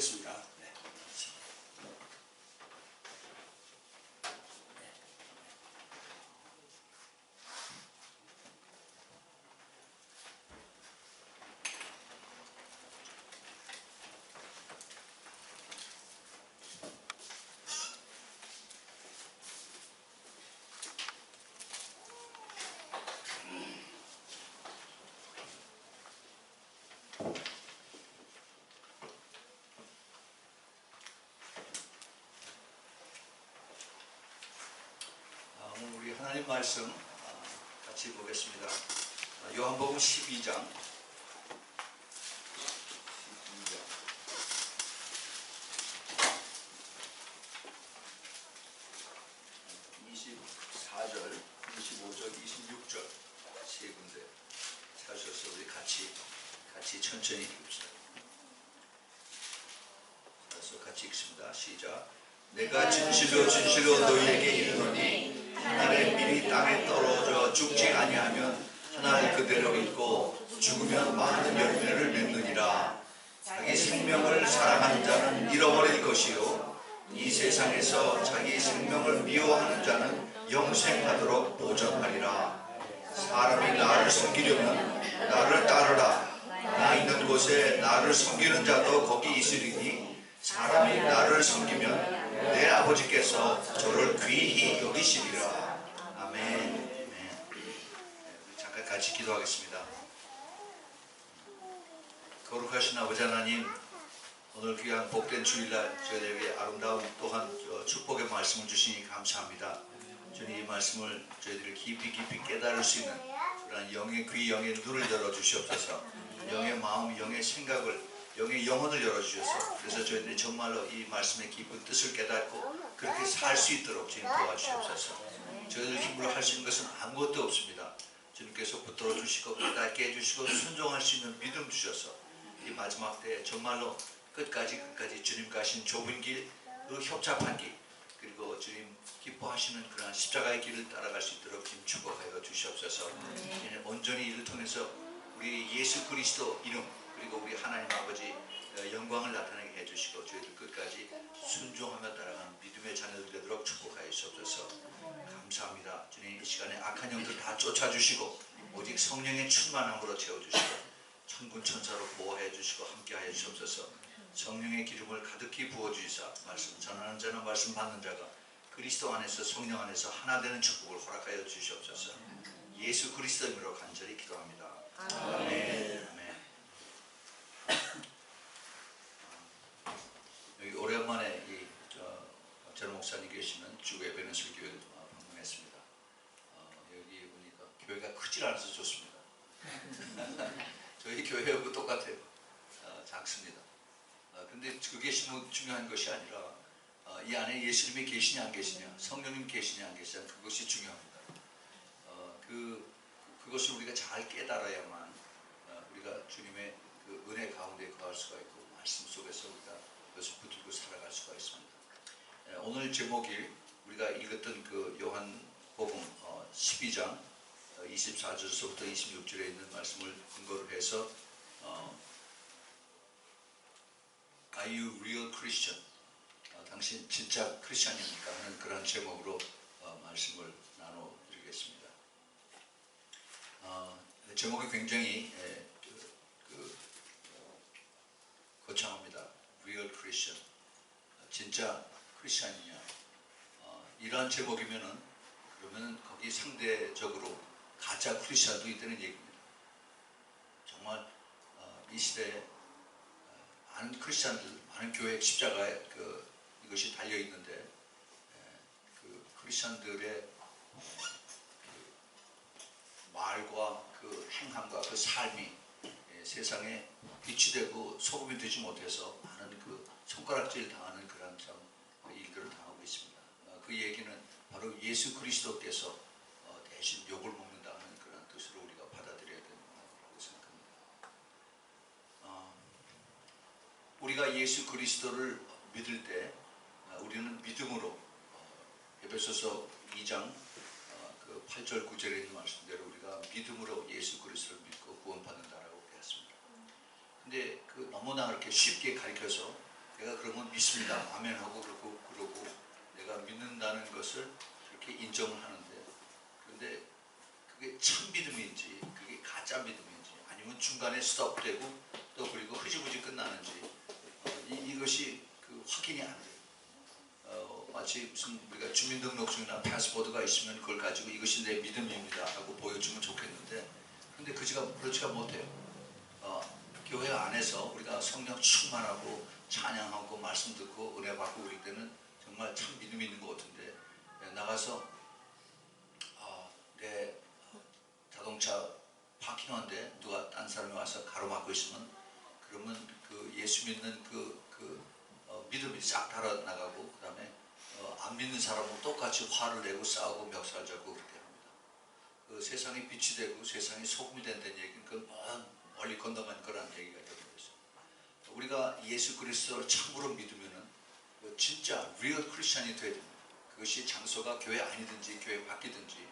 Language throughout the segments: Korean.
보겠습니다. 네. 오늘 우리 하나님 말씀 같이 보겠습니다. 요한복음 12장 24절, 25절, 26절 세 군데 찾으셔서 우리 같이 천천히 읽읍시다. 그래서 같이 읽습니다. 시작. 내가 진실로 진실로 너희에게 이르노니 하늘의 밀이 땅에 떨어져 죽지 아니하면 하나를 그대로 있고 죽으면 많은 열매를 맺느니라. 자기 생명을 사랑하는 자는 잃어버릴 것이요 이 세상에서 자기 생명을 미워하는 자는 영생하도록 보전하리라. 사람이 나를 섬기려면 나를 따르라. 나 있는 곳에 나를 섬기는 자도 거기 있으리니 사람이 나를 섬기면 내 아버지께서 저를 귀히 여기시리라. 아멘. 잠깐 같이 기도하겠습니다. 거룩하신 아버지 하나님, 오늘 귀한 복된 주일날 저희들에게 아름다운 또한 축복의 말씀을 주시니 감사합니다. 주님, 이 말씀을 저희들이 깊이 깨달을 수 있는 그런 영의 귀, 영의 눈을 열어주시옵소서. 영의 마음, 영의 생각을, 영의 영혼을 열어주셔서 그래서 저희들이 정말로 이 말씀의 깊은 뜻을 깨닫고 그렇게 살 수 있도록 주님 도와주시옵소서. 저희들 힘으로 할 수 있는 것은 아무것도 없습니다. 주님께서 붙들어 주시고 깨닫게 해주시고 순종할 수 있는 믿음 주셔서 이 마지막 때에 정말로 끝까지 주님 가신 좁은 길, 그 협잡한 길, 그리고 주님 기뻐하시는 그런 십자가의 길을 따라갈 수 있도록 주님 축복하여 주시옵소서. 온전히 이를 통해서 우리 예수 그리스도 이름 그리고 우리 하나님 아버지 영광을 나타나게 해주시고 저희들 끝까지 순종하며 따라가는 믿음의 자녀들 되도록 축복하여 주옵소서. 감사합니다. 주님, 이 시간에 악한 영들 다 쫓아주시고 오직 성령의 충만함으로 채워주시고 천군 천사로 보호해 주시고 함께하여 주옵소서. 성령의 기름을 가득히 부어주시사 말씀 전하는 자나 말씀 받는 자가 그리스도 안에서 성령 안에서 하나 되는 축복을 허락하여 주시옵소서. 예수 그리스도 이름으로 간절히 기도합니다. 아멘. 여기 오랜만에 이 박찬호 목사님 계시는 주예배는 설교회를 방문했습니다. 여기 보니까 교회가 크질 않아서 좋습니다. 저희 교회하고 똑같아요. 작습니다. 근데 그게 중요한 것이 아니라 이 안에 예수님이 계시냐 안 계시냐, 성령님 계시냐 안 계시냐, 그것이 중요합니다. 그것을 우리가 잘 깨달아야만 우리가 주님의 그 은혜 가운데 거할 수가 있고 말씀 속에서 우리가 그것을 붙들고 살아갈 수가 있습니다. 오늘 제목이 우리가 읽었던 그 요한복음 12장 24절서부터 26절에 있는 말씀을 근거로 해서 Are you real Christian? 당신 진짜 크리스찬입니까? 하는 그런 제목으로 말씀을 나눠드리겠습니다. 제목이 굉장히 거창합니다. Real Christian. 진짜 크리스찬이냐? 이러한 제목이면은 그러면 거기 상대적으로 가짜 크리스찬도 있다는 얘기입니다. 정말 이 시대에 많은 크리스찬들, 많은 교회 십자가에 이것이 달려 있는데 그 크리스찬들의 말과 그 행함과 그 삶이 세상에 빛이 되고 소금이 되지 못해서 많은 그 손가락질 당하는 그런 일들을 당하고 있습니다. 그 얘기는 바로 예수 그리스도께서 대신 욕을 먹는다는 그런 뜻으로 우리가 받아들여야 된다고 생각합니다. 우리가 예수 그리스도를 믿을 때 우리는 믿음으로 에베소서 2장 그 8절 9절에 있는 말씀대로 우리가 믿음으로 예수 그리스도를 믿고 구원받는다라고 했습니다. 근데 너무나 그렇게 쉽게 가르쳐서 저는 믿습니다. 아멘하고 그러고 내가 믿는다는 것을 그렇게 인정을 하는데, 그런데 그게 참 믿음인지 그게 가짜 믿음인지 아니면 중간에 스톱되고 또 그리고 흐지부지 끝나는지 이것이 그 확인이 안 돼요. 마치 무슨 우리가 주민등록증이나 패스포드가 있으면 그걸 가지고 이것이 내 믿음입니다 하고 보여주면 좋겠는데, 근데 그렇지가 못해요. 교회 안에서 우리가 성령 충만하고 찬양하고 말씀 듣고 은혜 받고 그럴 때는 정말 참 믿음이 있는 것 같은데, 나가서 내 자동차 파킹하는데 누가 딴 사람이 와서 가로막고 있으면, 그러면 그 예수 믿는 믿음이 싹 달아나가고, 그 다음에 안 믿는 사람은 똑같이 화를 내고 싸우고 멱살 잡고 그렇게 합니다. 그 세상이 빛이 되고 세상이 소금이 된다는 얘기는 그 멀리 건너간 거라는 얘기가 되어버렸어요. 우리가 예수 그리스도를 참으로 믿으면은 진짜 리얼 크리스천이 되어야 됩니다. 그것이 장소가 교회 아니든지 교회 밖이든지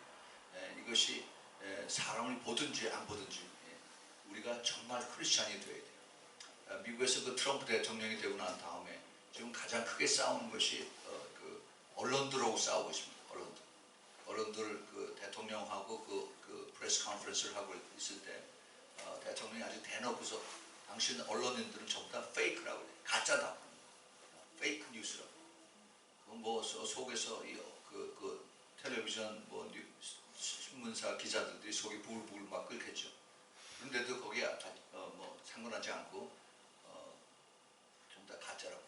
이것이 사람을 보든지 안 보든지 우리가 정말 크리스천이 되어야 돼요. 미국에서 그 트럼프 대통령이 되고 난 다음에 지금 가장 크게 싸우는 것이 그 언론들하고 싸우고 있습니다. 언론들 그 대통령하고 그 프레스 컨퍼런스를 하고 있을 때 대통령이 아주 대놓고서 당신 언론인들은 전부 다 페이크라고 해요. 가짜다. 페이크 뉴스라고. 뭐 속에서 그 텔레비전 뭐 신문사 기자들이 속이 부글부글 막 끓겠죠. 그런데도 거기에 뭐 상관하지 않고 전부 다 가짜라고.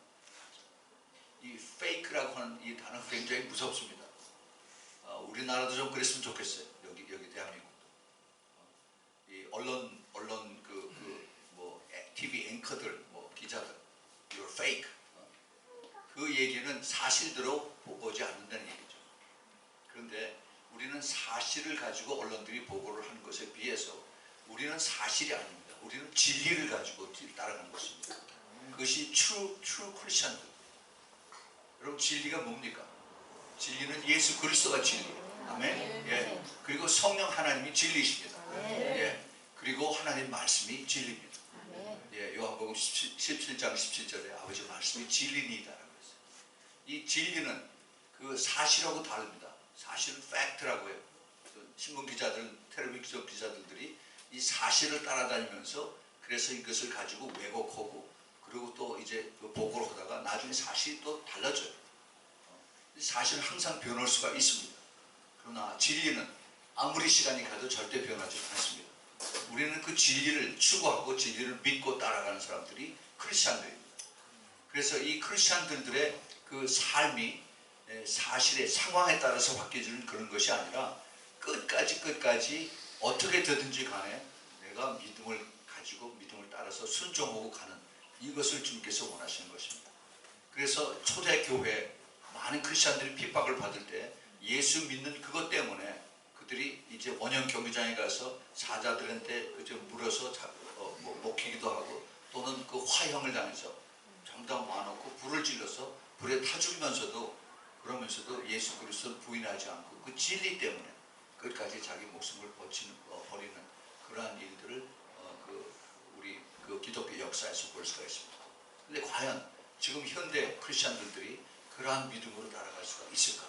이 페이크라고 하는 이 단어 굉장히 무섭습니다. 우리나라도 좀 그랬으면 좋겠어요. 여기 대한민국도. 이 언론 뭐 TV 앵커들 뭐 기자들 you're fake. 그 얘기는 사실대로 보지 않는다는 얘기죠. 그런데 우리는 사실을 가지고 언론들이 보고를 하는 것에 비해서 우리는 사실이 아닙니다. 우리는 진리를 가지고 따라가는 것입니다. 그것이 true Christian들. 여러분 진리가 뭡니까? 진리는 예수 그리스도가 진리예요. 아멘. 예. 그리고 성령 하나님이 진리이십니다. 예. 그리고 하나님 말씀이 진리입니다. 예. 요한복음 17장 17절에 아버지 말씀이 진리니이다라고 했어요. 이 진리는 그 사실하고 다릅니다. 사실은 팩트라고 해요. 신문 기자들, 텔레비전 기자들이 이 사실을 따라다니면서 그래서 이것을 가지고 왜곡하고 그리고 또 이제 보고를 하다가 나중에 사실이 또 달라져요. 사실은 항상 변할 수가 있습니다. 그러나 진리는 아무리 시간이 가도 절대 변하지 않습니다. 우리는 그 진리를 추구하고 진리를 믿고 따라가는 사람들이 크리스찬들입니다. 그래서 이 크리스찬들의 그 삶이 사실의 상황에 따라서 바뀌어지는 그런 것이 아니라 끝까지 어떻게 되든지 간에 내가 믿음을 가지고 믿음을 따라서 순종하고 가는 이것을 주님께서 원하시는 것입니다. 그래서 초대교회 많은 크리스찬들이 핍박을 받을 때 예수 믿는 그것 때문에 그들이 이제 원형 경기장에 가서 사자들한테 물어서 먹히기도 하고 또는 그 화형을 당해서 전부 다 모아놓고 불을 질러서 불에 타 죽으면서도 그러면서도 예수 그리스도를 부인하지 않고 그 진리 때문에 끝까지 자기 목숨을 버리는 그러한 일들을 우리 그 기독교 역사에서 볼 수가 있습니다. 근데 과연 지금 현대 크리스찬들이 그러한 믿음으로 따라갈 수가 있을까?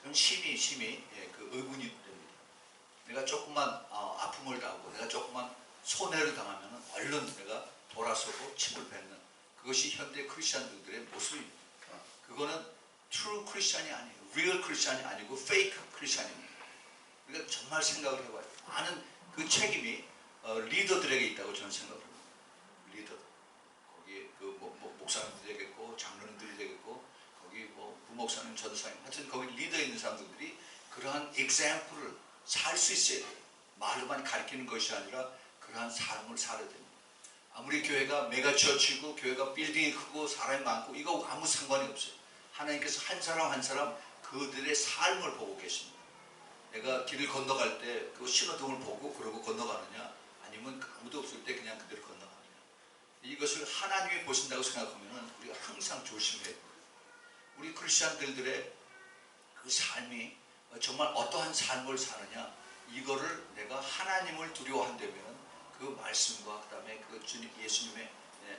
저는 심히 그 의문이 됩니다. 내가 조금만 아픔을 당하고 내가 조금만 손해를 당하면 얼른 내가 돌아서고 침을 뱉는 그것이 현대 크리스찬들의 모습입니다. 그거는 true 크리스찬이 아니에요. real 크리스찬이 아니고 fake 크리스찬입니다. 그러니까 정말 생각을 해봐요. 많은 그 책임이 리더들에게 있다고 저는 생각합니다. 리더들. 거기에 그 목사님들이 되겠고 장로님들이 되겠고 거기 뭐 부목사님 전사님 하여튼 거기 리더에 있는 사람들이 그러한 example을 살 수 있어야 돼요. 말로만 가르치는 것이 아니라 그러한 삶을 살아야 됩니다. 아무리 교회가 메가처치고 교회가 빌딩이 크고 사람이 많고 이거 아무 상관이 없어요. 하나님께서 한 사람 한 사람 그들의 삶을 보고 계십니다. 내가 길을 건너갈 때 그 신호등을 보고 그러고 건너가느냐 아니면 아무도 없을 때 그냥 그대로 건너가느냐 이것을 하나님이 보신다고 생각하면 우리가 항상 조심해야 돼요. 우리 크리스찬들의 그 삶이 정말 어떠한 삶을 사느냐 이거를 내가 하나님을 두려워한다면 그 말씀과 그 다음에 그 주님 예수님의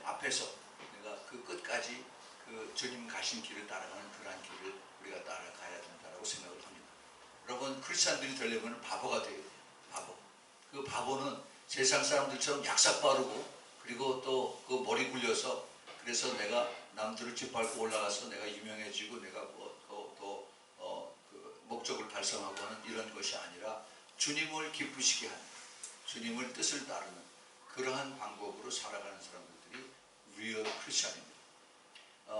앞에서 내가 그 끝까지 그 주님 가신 길을 따라가는 그러한 길을 우리가 따라가야 된다고 생각을 합니다. 여러분, 크리스찬들이 되려면 바보가 돼야 돼요. 바보. 그 바보는 세상 사람들처럼 약삭 빠르고, 그리고 또 그 머리 굴려서, 그래서 내가 남들을 짓밟고 올라가서 내가 유명해지고 내가 그 목적을 달성하고 하는 이런 것이 아니라 주님을 기쁘시게 하는, 주님을 뜻을 따르는 그러한 방법으로 살아가는 사람들이 리얼 크리스찬입니다.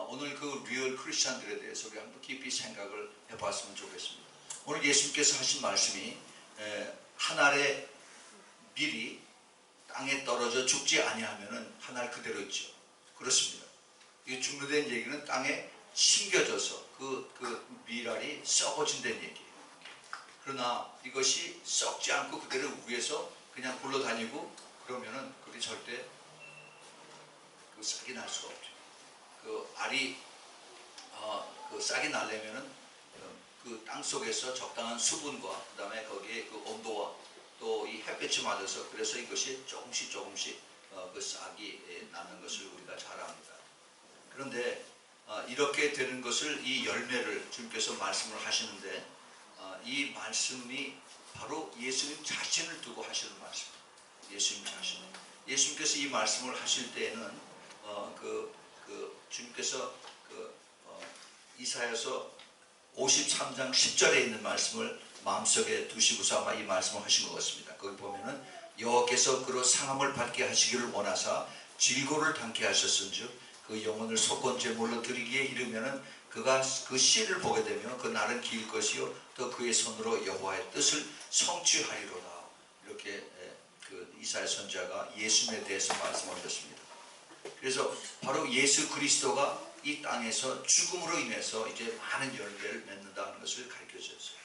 오늘 그 리얼 크리스찬들에 대해서 우리 한번 깊이 생각을 해봤으면 좋겠습니다. 오늘 예수님께서 하신 말씀이 한 알의 밀이 땅에 떨어져 죽지 아니하면은 한 알 그대로 있죠. 그렇습니다. 이 죽는다는 얘기는 땅에 심겨져서 그 밀알이 썩어진다는 얘기예요. 그러나 이것이 썩지 않고 그대로 위에서 그냥 굴러다니고 그러면은 그게 절대 그 싹이 날 수가 없죠. 그 알이 그 싹이 나려면은 그 땅 속에서 적당한 수분과 그 다음에 거기에 그 온도와 또 이 햇볕이 맞아서, 그래서 이것이 조금씩 그 싹이 나는 것을 우리가 잘 압니다. 그런데 이렇게 되는 것을, 이 열매를 주님께서 말씀을 하시는데, 이 말씀이 바로 예수님 자신을 두고 하시는 말씀입니다. 예수님 자신. 예수님께서 이 말씀을 하실 때에는 주님께서 이사야서 53장 10절에 있는 말씀을 마음속에 두시고서 아마 이 말씀을 하신 것 같습니다. 거기 보면은 여호와께서 그로 상함을 받게 하시기를 원하사 질고를 당케 하셨은즉 그 영혼을 속건제물로 드리기에 이르면은 그가 그 씨를 보게 되며 그 날은 길 것이요 또 그의 손으로 여호와의 뜻을 성취하리로다. 이렇게 그 이사야 선지자가 예수님에 대해서 말씀하셨습니다. 그래서 바로 예수 그리스도가 이 땅에서 죽음으로 인해서 이제 많은 열매를 맺는다는 것을 가르쳐 주셨어요.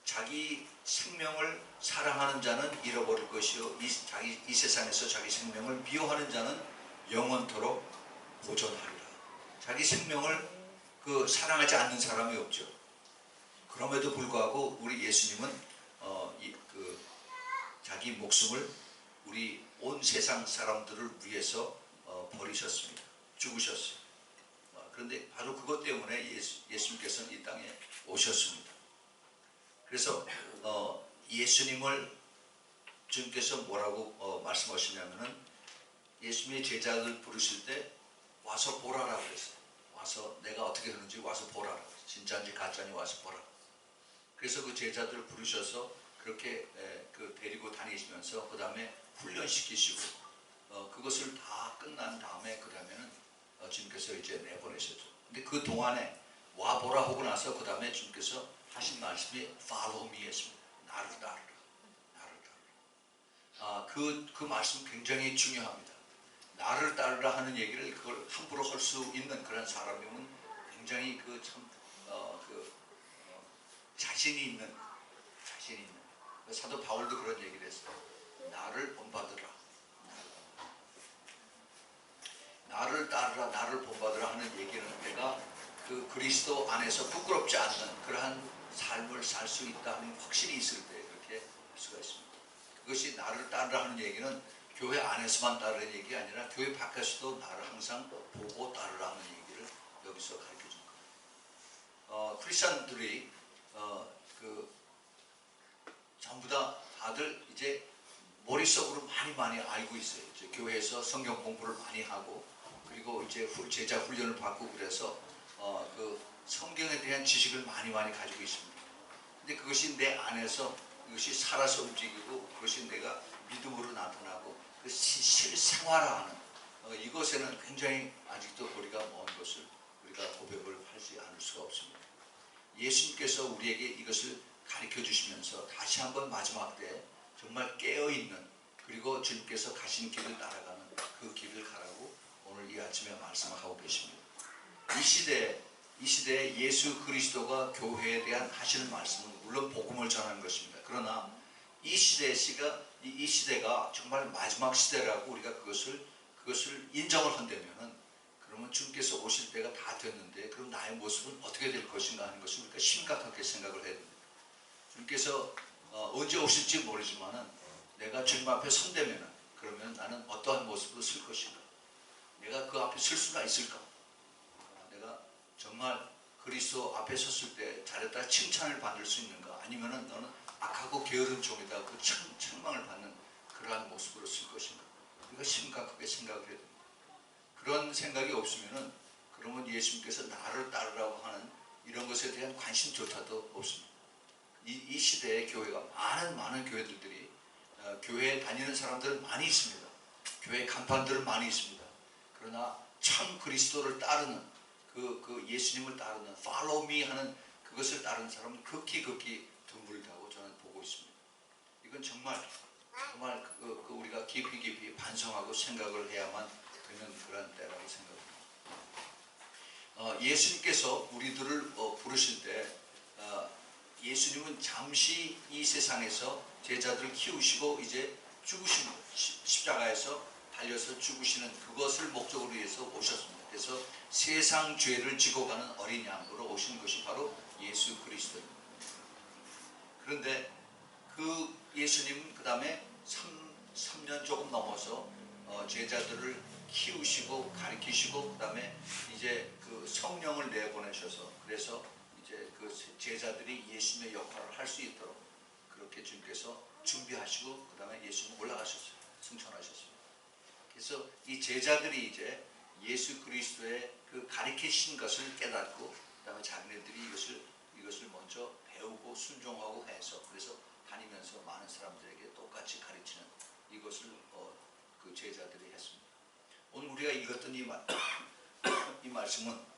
자기 생명을 사랑하는 자는 잃어버릴 것이요 이 세상에서 자기 생명을 미워하는 자는 영원토록 보존하리라. 자기 생명을 사랑하지 않는 사람이 없죠. 그럼에도 불구하고 우리 예수님은 자기 목숨을 우리 온 세상 사람들을 위해서 버리셨습니다. 죽으셨어요. 그런데 바로 그것 때문에 예수님께서는 이 땅에 오셨습니다. 그래서 예수님을 주님께서 뭐라고 말씀하시냐면은, 예수님의 제자들 부르실 때 와서 보라라고 그랬어요. 와서 내가 어떻게 하는지 와서 보라라고. 진짜인지 가짜인지 와서 보라. 그래서 그 제자들을 부르셔서 그렇게 데리고 다니시면서 그 다음에 훈련시키시고 그것을 다 끝난 다음에 그 다음에는 주님께서 이제 내보내셨죠. 근데 그 동안에 와보라 하고 나서 그 다음에 주님께서 하신 말씀이 Follow me 였습니다. 나를 따르라. 나를 따르라. 그 말씀 굉장히 중요합니다. 나를 따르라 하는 얘기를 그걸 함부로 할 수 있는 그런 사람이면 굉장히 자신이 있는 사도 바울도 그런 얘기를 했어요. 나를 본받으라. 나를 따르라, 나를 본받으라 하는 얘기는 내가 그 그리스도 안에서 부끄럽지 않는 그러한 삶을 살 수 있다는 확신이 있을 때 그렇게 할 수가 있습니다. 그것이 나를 따르라 하는 얘기는 교회 안에서만 따르는 얘기가 아니라 교회 밖에서도 나를 항상 보고 따르라 하는 얘기를 여기서 가르쳐 준 거예요. 크리스천들이 전부 다들 이제 머릿속으로 많이 알고 있어요. 이제 교회에서 성경 공부를 많이 하고, 그리고 이제 제자 훈련을 받고, 그래서 그 성경에 대한 지식을 많이 가지고 있습니다. 근데 그것이 내 안에서 이것이 살아서 움직이고, 그것이 내가 믿음으로 나타나고 그 실생활화하는 이것에는 굉장히 아직도 거리가 먼 것을 우리가 고백을 하지 않을 수가 없습니다. 예수님께서 우리에게 이것을 가르쳐 주시면서 다시 한번 마지막 때 정말 깨어있는, 그리고 주님께서 가신 길을 따라가는 그 길을 가라고 오늘 이 아침에 말씀을 하고 계십니다. 이 시대에 예수 그리스도가 교회에 대한 하시는 말씀은 물론 복음을 전하는 것입니다. 그러나 이 시대가 정말 마지막 시대라고 우리가 그것을 인정을 한다면은, 그러면 주님께서 오실 때가 다 됐는데 그럼 나의 모습은 어떻게 될 것인가 하는 것을 우리가 심각하게 생각을 해야 됩니다. 주님께서 언제 오실지 모르지만은 내가 주님 앞에 선대면은, 그러면 나는 어떠한 모습으로 설 것인가? 내가 그 앞에 설 수가 있을까? 정말 그리스도 앞에 섰을 때 잘했다 칭찬을 받을 수 있는가, 아니면은 너는 악하고 게으른 종이다 그 책망을 받는 그러한 모습으로 쓸 것인가. 우리가 심각하게 생각을 해야 됩니다. 그런 생각이 없으면은 그러면 예수님께서 나를 따르라고 하는 이런 것에 대한 관심조차도 없습니다. 이 시대의 교회가 많은 교회들이 교회에 다니는 사람들은 많이 있습니다. 교회 간판들은 많이 있습니다. 그러나 참 그리스도를 따르는 그 예수님을 따르는 follow me 하는 그것을 따르는 사람은 극히 드물다고 저는 보고 있습니다. 이건 정말 우리가 깊이 반성하고 생각을 해야만 되는 그런 때라고 생각합니다. 예수님께서 우리들을 부르실 때 예수님은 잠시 이 세상에서 제자들을 키우시고 이제 죽으신 십자가에서 달려서 죽으시는 그것을 목적으로 위해서 오셨습니다. 그래서 세상 죄를 지고 가는 어린 양으로 오신 것이 바로 예수 그리스도입니다. 그런데 그 예수님은 그 다음에 3년 조금 넘어서 제자들을 키우시고 가르치시고 그 다음에 이제 그 성령을 내보내셔서 그래서 이제 그 제자들이 예수님의 역할을 할 수 있도록 그렇게 주님께서 준비하시고 그 다음에 예수님 올라가셨어요. 승천하셨습니다. 그래서 이 제자들이 이제 예수 그리스도의 그 가르치신 것을 깨닫고 그 다음에 자기네들이 이것을 먼저 배우고 순종하고 해서 그래서 다니면서 많은 사람들에게 똑같이 가르치는 이것을 그 제자들이 했습니다. 오늘 우리가 읽었던 이 말씀은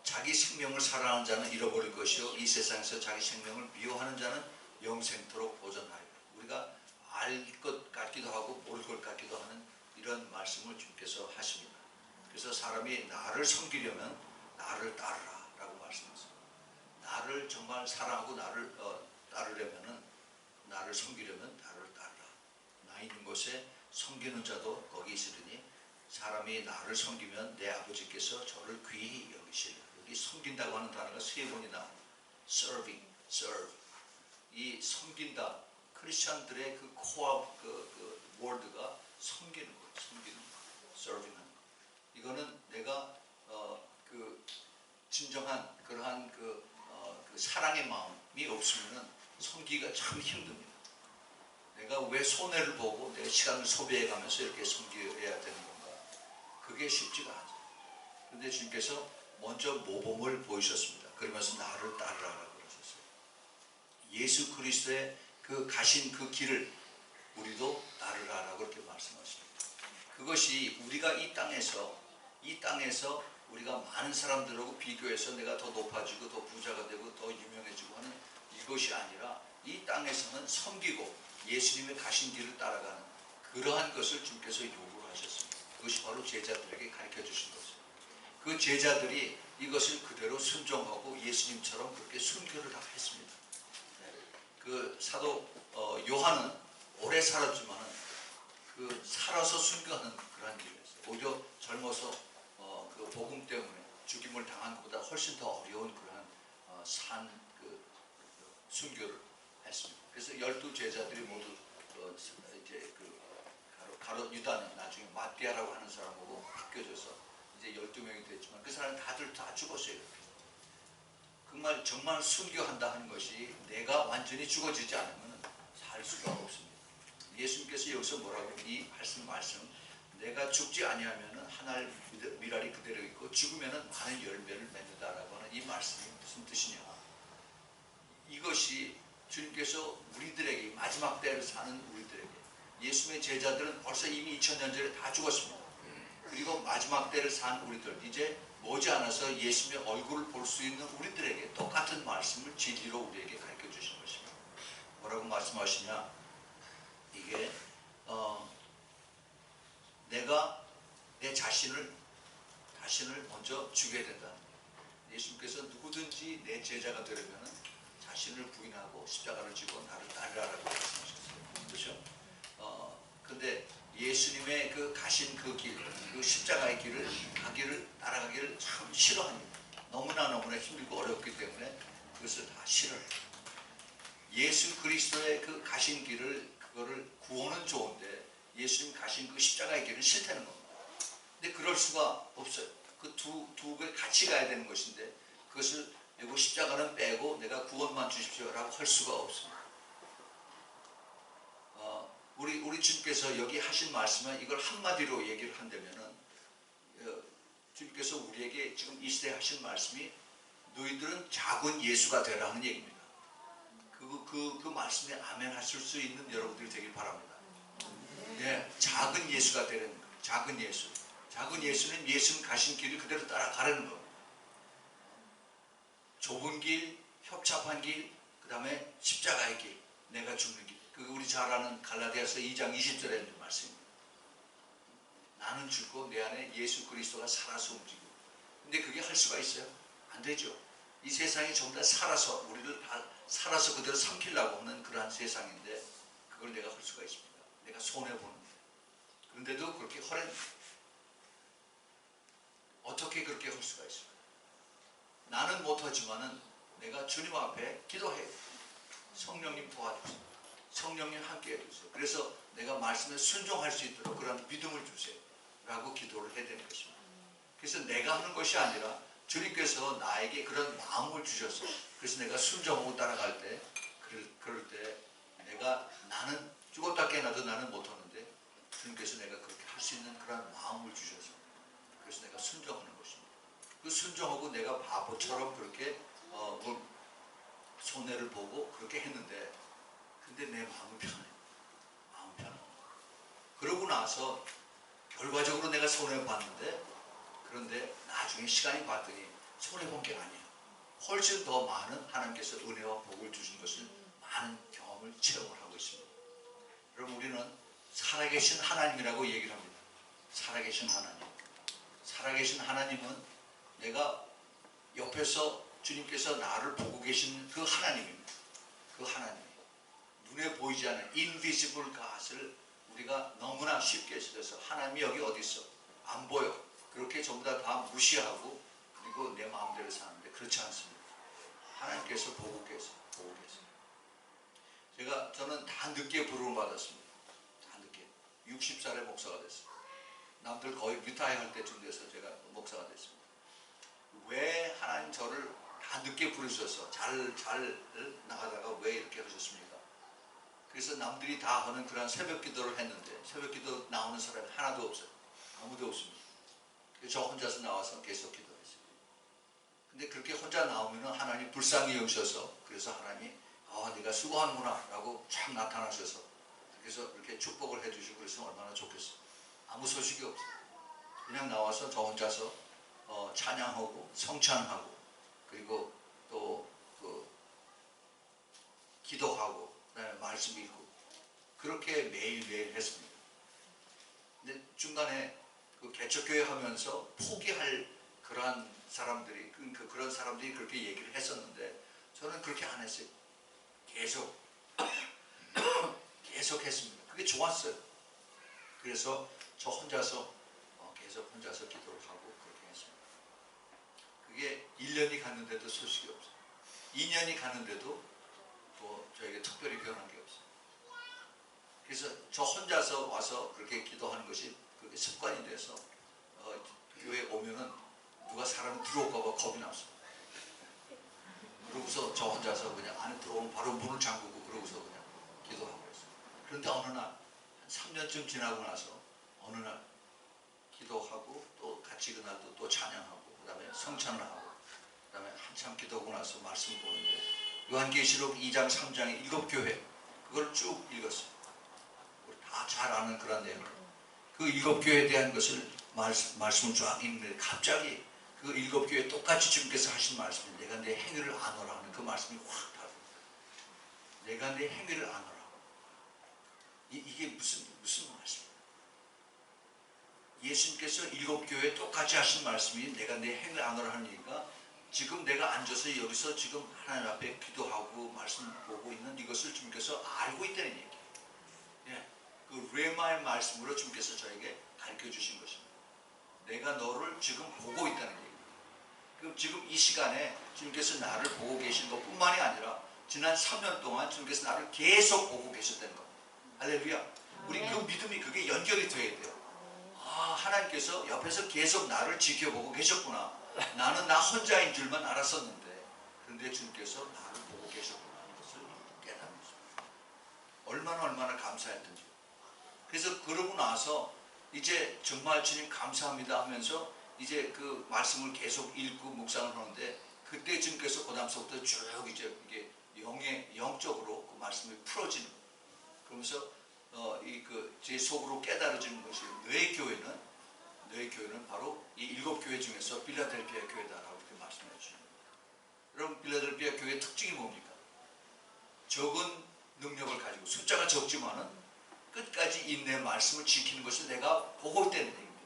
자기 생명을 사랑하는 자는 잃어버릴 것이요 이 세상에서 자기 생명을 미워하는 자는 영생토록 보존하리라. 우리가 알 것 같기도 하고 모를 것 같기도 하는 이런 말씀을 주께서 하십니다. 그래서 사람이 나를 섬기려면 나를 따르라 라고 말씀하셨습니다. 나를 정말 사랑하고 나를 따르려면은 나를 섬기려면 나를 따르라. 나 있는 곳에 섬기는 자도 거기 있으리니 사람이 나를 섬기면 내 아버지께서 저를 귀히 여기시리라. 여기 섬긴다고 하는 단어가 3번이 나옵니다. serving, serve. 이 섬긴다. 크리스천들의 그 코어 그 월드가 섬기는 거예요. 섬기는 거. serving 하는 거. 이거는 내가 그 진정한 그러한 그 사랑의 마음이 없으면은 섬기기가 참 힘듭니다. 내가 왜 손해를 보고 내 시간을 소비해가면서 이렇게 섬겨야 되는 건가? 그게 쉽지가 않아요. 그런데 주님께서 먼저 모범을 보이셨습니다. 그러면서 나를 따르라고 그러셨어요. 예수 그리스도의 그 가신 그 길을 우리도 따르라라고 그렇게 말씀하십니다. 그것이 우리가 이 땅에서 우리가 많은 사람들하고 비교해서 내가 더 높아지고 더 부자가 되고 더 유명해지고 하는 이것이 아니라 이 땅에서는 섬기고 예수님의 가신 길을 따라가는 그러한 것을 주께서 요구를 하셨습니다. 그것이 바로 제자들에게 가르쳐 주신 것이에요. 그 제자들이 이것을 그대로 순종하고 예수님처럼 그렇게 순교를 다 했습니다. 그 사도 요한은 오래 살았지만은 그 살아서 순교하는 그런 길이었어요. 오히려 젊어서 그 복음 때문에 죽임을 당한 것보다 훨씬 더 어려운 그러한 그 순교를 했습니다. 그래서 12제자들이 모두 이제 그 가롯 유다는 나중에 마띠아라고 하는 사람하고 바뀌어져서 이제 12명이 됐지만 그 사람 다들 다 죽었어요. 정말 순교한다 하는 것이 내가 완전히 죽어지지 않으면 살 수가 없습니다. 예수님께서 여기서 뭐라고 이 말씀 내가 죽지 아니하면은 하나의 미랄이 그대로 있고 죽으면은 많은 열매를 맺는다라고 하는 이 말씀이 무슨 뜻이냐? 이것이 주님께서 우리들에게 마지막 때를 사는 우리들에게 예수님의 제자들은 벌써 이미 2000년 전에 다 죽었습니다. 그리고 마지막 때를 산 우리들 이제 머지않아서 예수님의 얼굴을 볼 수 있는 우리들에게 똑같은 말씀을 진리로 우리에게 가르쳐 주시는 것입니다. 뭐라고 말씀하시냐? 이게 내가 내 자신을 먼저 죽여야 된다. 예수님께서 누구든지 내 제자가 되려면 자신을 부인하고 십자가를 지고 나를 따르라고 말씀하셨어요. 그렇죠? 근데 예수님의 그 가신 그 길, 그 십자가의 길을 따라가기를 참 싫어합니다. 너무나 힘들고 어렵기 때문에 그것을 다 싫어해요. 예수 그리스도의 그 가신 길을 그거를 구원은 좋은데 예수님 가신 그 십자가의 길은 싫다는 겁니다. 근데 그럴 수가 없어요. 그 두 개 같이 가야 되는 것인데 그것을 이거 십자가는 빼고 내가 구원만 주십시오라고 할 수가 없습니다. 우리 주님께서 여기 하신 말씀은 이걸 한마디로 얘기를 한다면은 주님께서 우리에게 지금 이 시대에 하신 말씀이 너희들은 작은 예수가 되라는 얘기입니다. 그 말씀에 아멘 하실 수 있는 여러분들이 되길 바랍니다. 예, 작은 예수가 되라는 거예요. 작은 예수. 작은 예수는 예수님 가신 길을 그대로 따라가라는 겁니다. 좁은 길, 협착한 길, 그 다음에 십자가의 길, 내가 죽는 길. 그게 우리 잘 아는 갈라디아서 2장 20절에 있는 말씀입니다. 나는 죽고 내 안에 예수 그리스도가 살아서 움직이고. 근데 그게 할 수가 있어요? 안 되죠. 이 세상이 전부 다 살아서 우리를 다 살아서 그대로 삼키려고 하는 그러한 세상인데 그걸 내가 할 수가 있습니다. 내가 손해보는. 그런데도 그렇게 어떻게 그렇게 할 수가 있습니까? 나는 못하지만은 내가 주님 앞에 기도해요. 성령님 도와주세요. 성령님 함께 해주세요. 그래서 내가 말씀에 순종할 수 있도록 그런 믿음을 주세요. 라고 기도를 해야 되는 것입니다. 그래서 내가 하는 것이 아니라 주님께서 나에게 그런 마음을 주셔서 그래서 내가 순종하고 따라갈 때 그럴 때 나는 죽었다 깨어나도 나는 못하는데 주님께서 내가 그렇게 할 수 있는 그런 마음을 주셔서 그래서 내가 순종하는 것입니다. 그 순종하고 내가 바보처럼 그렇게 손해를 보고 그렇게 했는데 근데 내 마음은 편해. 마음 편해. 그러고 나서 결과적으로 내가 손해를 봤는데 그런데 나중에 시간이 봤더니 손해본 게 아니에요. 훨씬 더 많은 하나님께서 은혜와 복을 주신 것을 많은 경험을 체험을 하고 있습니다. 여러분 우리는 살아계신 하나님이라고 얘기를 합니다. 살아계신 하나님. 살아계신 하나님은 내가 옆에서 주님께서 나를 보고 계신 그 하나님입니다. 그 하나님. 눈에 보이지 않는 invisible God을 우리가 너무나 쉽게 해서 하나님이 여기 어디 있어? 안 보여. 그렇게 전부 다 무시하고 그리고 내 마음대로 사는데 그렇지 않습니다. 하나님께서 보고 계세요. 저는 다 늦게 부름을 받았습니다. 다 늦게. 60살에 목사가 됐어요. 남들 거의 리타이어 할 때쯤 돼서 제가 목사가 됐습니다. 왜 하나님 저를 다 늦게 부르셔서 잘 나가다가 왜 이렇게 하셨습니까? 그래서 남들이 다 하는 그런 새벽 기도를 했는데 새벽 기도 나오는 사람이 하나도 없어요. 아무도 없습니다. 그래서 저 혼자서 나와서 계속 기도했어요. 근데 그렇게 혼자 나오면 하나님 불쌍히 여기셔서 그래서 하나님이 네가 수고하는구나 라고 쫙 나타나셔서 그래서 이렇게 축복을 해주시고 그래서 얼마나 좋겠어요. 아무 소식이 없어요. 그냥 나와서 저 혼자서 찬양하고 성찬하고 그리고 또 기도하고 그다음에 말씀 읽고 그렇게 매일매일 했습니다. 근데 중간에 그 개척교회 하면서 포기할 그러한 사람들이 그런 사람들이 그렇게 얘기를 했었는데 저는 그렇게 안 했어요. 계속 했습니다. 그게 좋았어요. 그래서 저 혼자서 계속 혼자서 기도를 하고 그렇게 했습니다. 그게 1년이 갔는데도 소식이 없어요. 2년이 갔는데도 또 저에게 특별히 변한 게 없어요. 그래서 저 혼자서 와서 그렇게 기도하는 것이 그게 습관이 돼서 교회에 오면은 누가 사람이 들어올까봐 겁이 났어요. 그러고서 저 혼자서 그냥 안에 들어오면 바로 문을 잠그고 그러고서 그냥 기도하고 그랬어요. 그런데 어느 날 한 3년쯤 지나고 나서 어느 날 기도하고 또 같이 그날도 또 찬양하고 그 다음에 성찬을 하고 그 다음에 한참 기도하고 나서 말씀을 보는데 요한계시록 2장 3장의 7교회 그걸 쭉 읽었어요. 다 잘 아는 그런 내용. 그 7교회에 대한 것을 말씀을 쫙 읽는데 갑자기 그 7교회 똑같이 주님께서 하신 말씀이 내가 내 행위를 아노라 하는 그 말씀이 확 다릅니다. 내가 내 행위를 아노라. 이게 무슨 말씀이에요? 예수님께서 7교회에 똑같이 하신 말씀이 내가 내 행위를 아노라 하는 얘기가 지금 내가 앉아서 여기서 지금 하나님 앞에 기도하고 말씀 보고 있는 이것을 주님께서 알고 있다는 얘기예요. 예, 그 레마의 말씀으로 주님께서 저에게 가르쳐 주신 것입니다. 내가 너를 지금 보고 있다는 얘기예요. 그럼 지금 이 시간에 주님께서 나를 보고 계신 것뿐만이 아니라 지난 3년 동안 주님께서 나를 계속 보고 계셨다는 겁니다. 할렐루야. 우리 그 믿음이 그게 연결이 돼야 돼요. 하나님께서 옆에서 계속 나를 지켜보고 계셨구나. 나는 나 혼자인 줄만 알았었는데 그런데 주님께서 나를 보고 계셨구나. 이것을 깨닫는 얼마나 감사했던지. 그래서 그러고 나서 이제 정말 주님 감사합니다 하면서 이제 그 말씀을 계속 읽고 묵상을 하는데 그때 주님께서 그다음서부터 쭉 이제 이게 영적으로 그 말씀이 풀어지는 거예요. 그러면서 제 속으로 깨달아지는 것이 너의 교회는 바로 이 7교회 중에서 빌라델피아 교회다라고 이렇게 말씀해 주십니다. 여러분 빌라델피아 교회의 특징이 뭡니까? 적은 능력을 가지고 숫자가 적지만은 끝까지 인내 말씀을 지키는 것을 내가 보고 있다는 얘기입니다.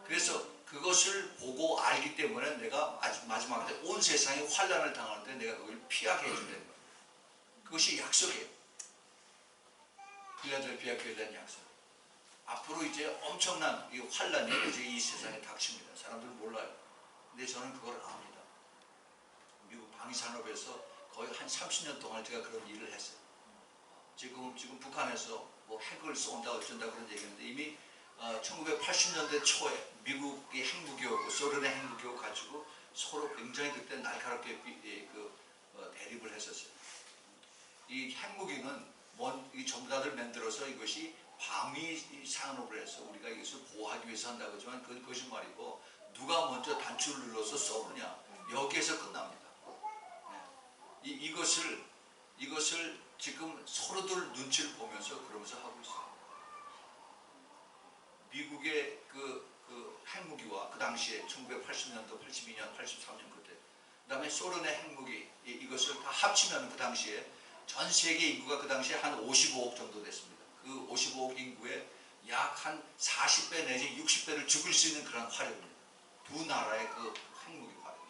그래서 그것을 보고 알기 때문에 내가 마지막에 온 세상이 환난을 당하는데 내가 그걸 피하게 해준다는 거예요. 그것이 약속이에요. 필라델피아 교회에 대한 약속. 앞으로 이제 엄청난 이 환난이 이제 이 세상에 닥칩니다. 사람들은 몰라요. 근데 저는 그걸 압니다. 미국 방위산업에서 거의 한 30년 동안 제가 그런 일을 했어요. 지금 북한에서 뭐 핵을 쏜다 어쩐다 그런 얘기인데 이미 1980년대 초에 미국이 핵무기하고 소련의 핵무기하고 가지고 서로 굉장히 그때 날카롭게 대립을 했었어요. 이 핵무기는 이 전부 다들 만들어서 이것이 방위 산업을 해서 우리가 이것을 보호하기 위해서 한다고 하지만 그건 거짓말이고 누가 먼저 단추를 눌러서 쏘느냐 여기에서 끝납니다. 네. 이것을 지금 서로들 눈치를 보면서 그러면서 하고 있어요. 미국의 그 핵무기와 그 당시에 1980년도, 82년, 83년 그때 그 다음에 소련의 핵무기 이것을 다 합치면 그 당시에 전 세계 인구가 그 당시에 한 55억 정도 됐습니다. 그 55억 인구에 약 한 40배 내지 60배를 죽일 수 있는 그런 화력입니다. 두 나라의 그 핵무기 화력이.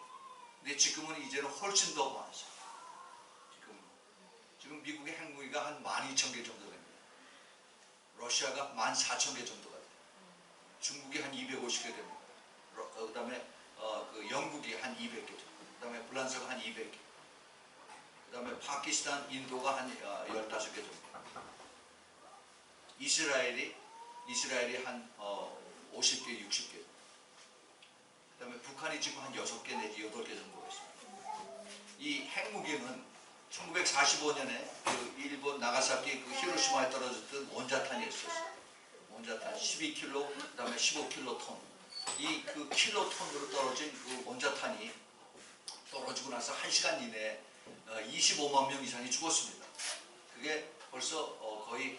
근데 지금은 이제는 훨씬 더 많아요. 지금 미국의 핵무기가 한 12,000개 정도 됩니다. 러시아가 14,000개 정도가 돼요. 중국이 한 250개 됩니다. 그 다음에 그 영국이 한 200개 정도. 그 다음에 불란서가 한 200개. 그 다음에 파키스탄, 인도가 한 15개 정도. 이스라엘이 한 50개, 60개. 그 다음에 북한이 지금 한 6개 내지 8개 정도가 있습니다. 이 핵무기는 1945년에 그 일본 나가사키 그 히로시마에 떨어졌던 원자탄이 있었어요. 원자탄 12kg, 그 다음에 15kg 이 그 킬로톤으로 떨어진 그 원자탄이 떨어지고 나서 1시간 이내에 25만 명 이상이 죽었습니다. 그게 벌써 거의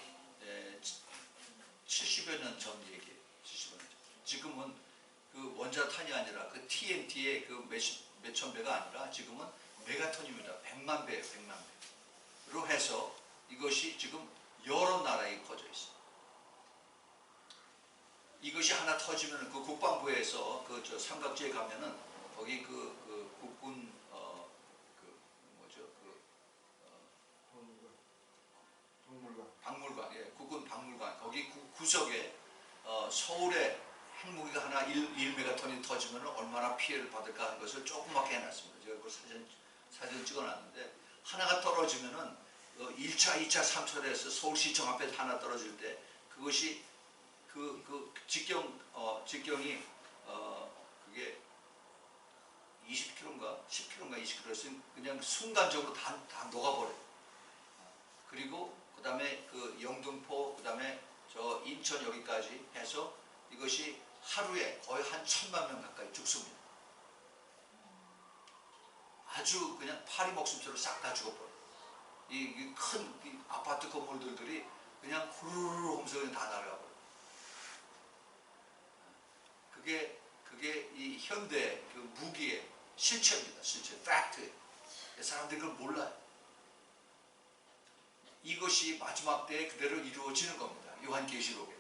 70여 년 전 얘기예요. 70여 년 전. 지금은 그 원자탄이 아니라 그 TNT의 그 몇천 배가 아니라 지금은 메가톤입니다. 100만 배예요. 100만 배로 해서 이것이 지금 여러 나라에 퍼져 있어요. 이것이 하나 터지면 그 국방부에서 그 저 삼각지에 가면은 거기 그 국군 박물관, 예, 국군 박물관 거기 구석에 서울에 핵무기가 하나 1메가톤이 터지면 얼마나 피해를 받을까 하는 것을 조그맣게 해놨습니다. 제가 그 사진 찍어놨는데 하나가 떨어지면은 1차, 2차, 3차에서 서울시청 앞에 하나 떨어질 때 그것이 그 직경이 그게 20km인가 10km인가 20km였으면 그냥 순간적으로 다 녹아버려요. 그리고 그 다음에 그 영등포, 그 다음에 저 인천 여기까지 해서 이것이 하루에 거의 한 1,000만 명 가까이 죽습니다. 아주 그냥 파리 목숨처럼 싹 다 죽어버려요. 이 큰 아파트 건물들이 그냥 후루루 하면서 그냥 다 날아가버려요. 그게 이 현대 그 무기의 실체입니다. 실체, 팩트예요. 사람들이 그걸 몰라요. 이것이 마지막 때에 그대로 이루어지는 겁니다. 요한계시록에.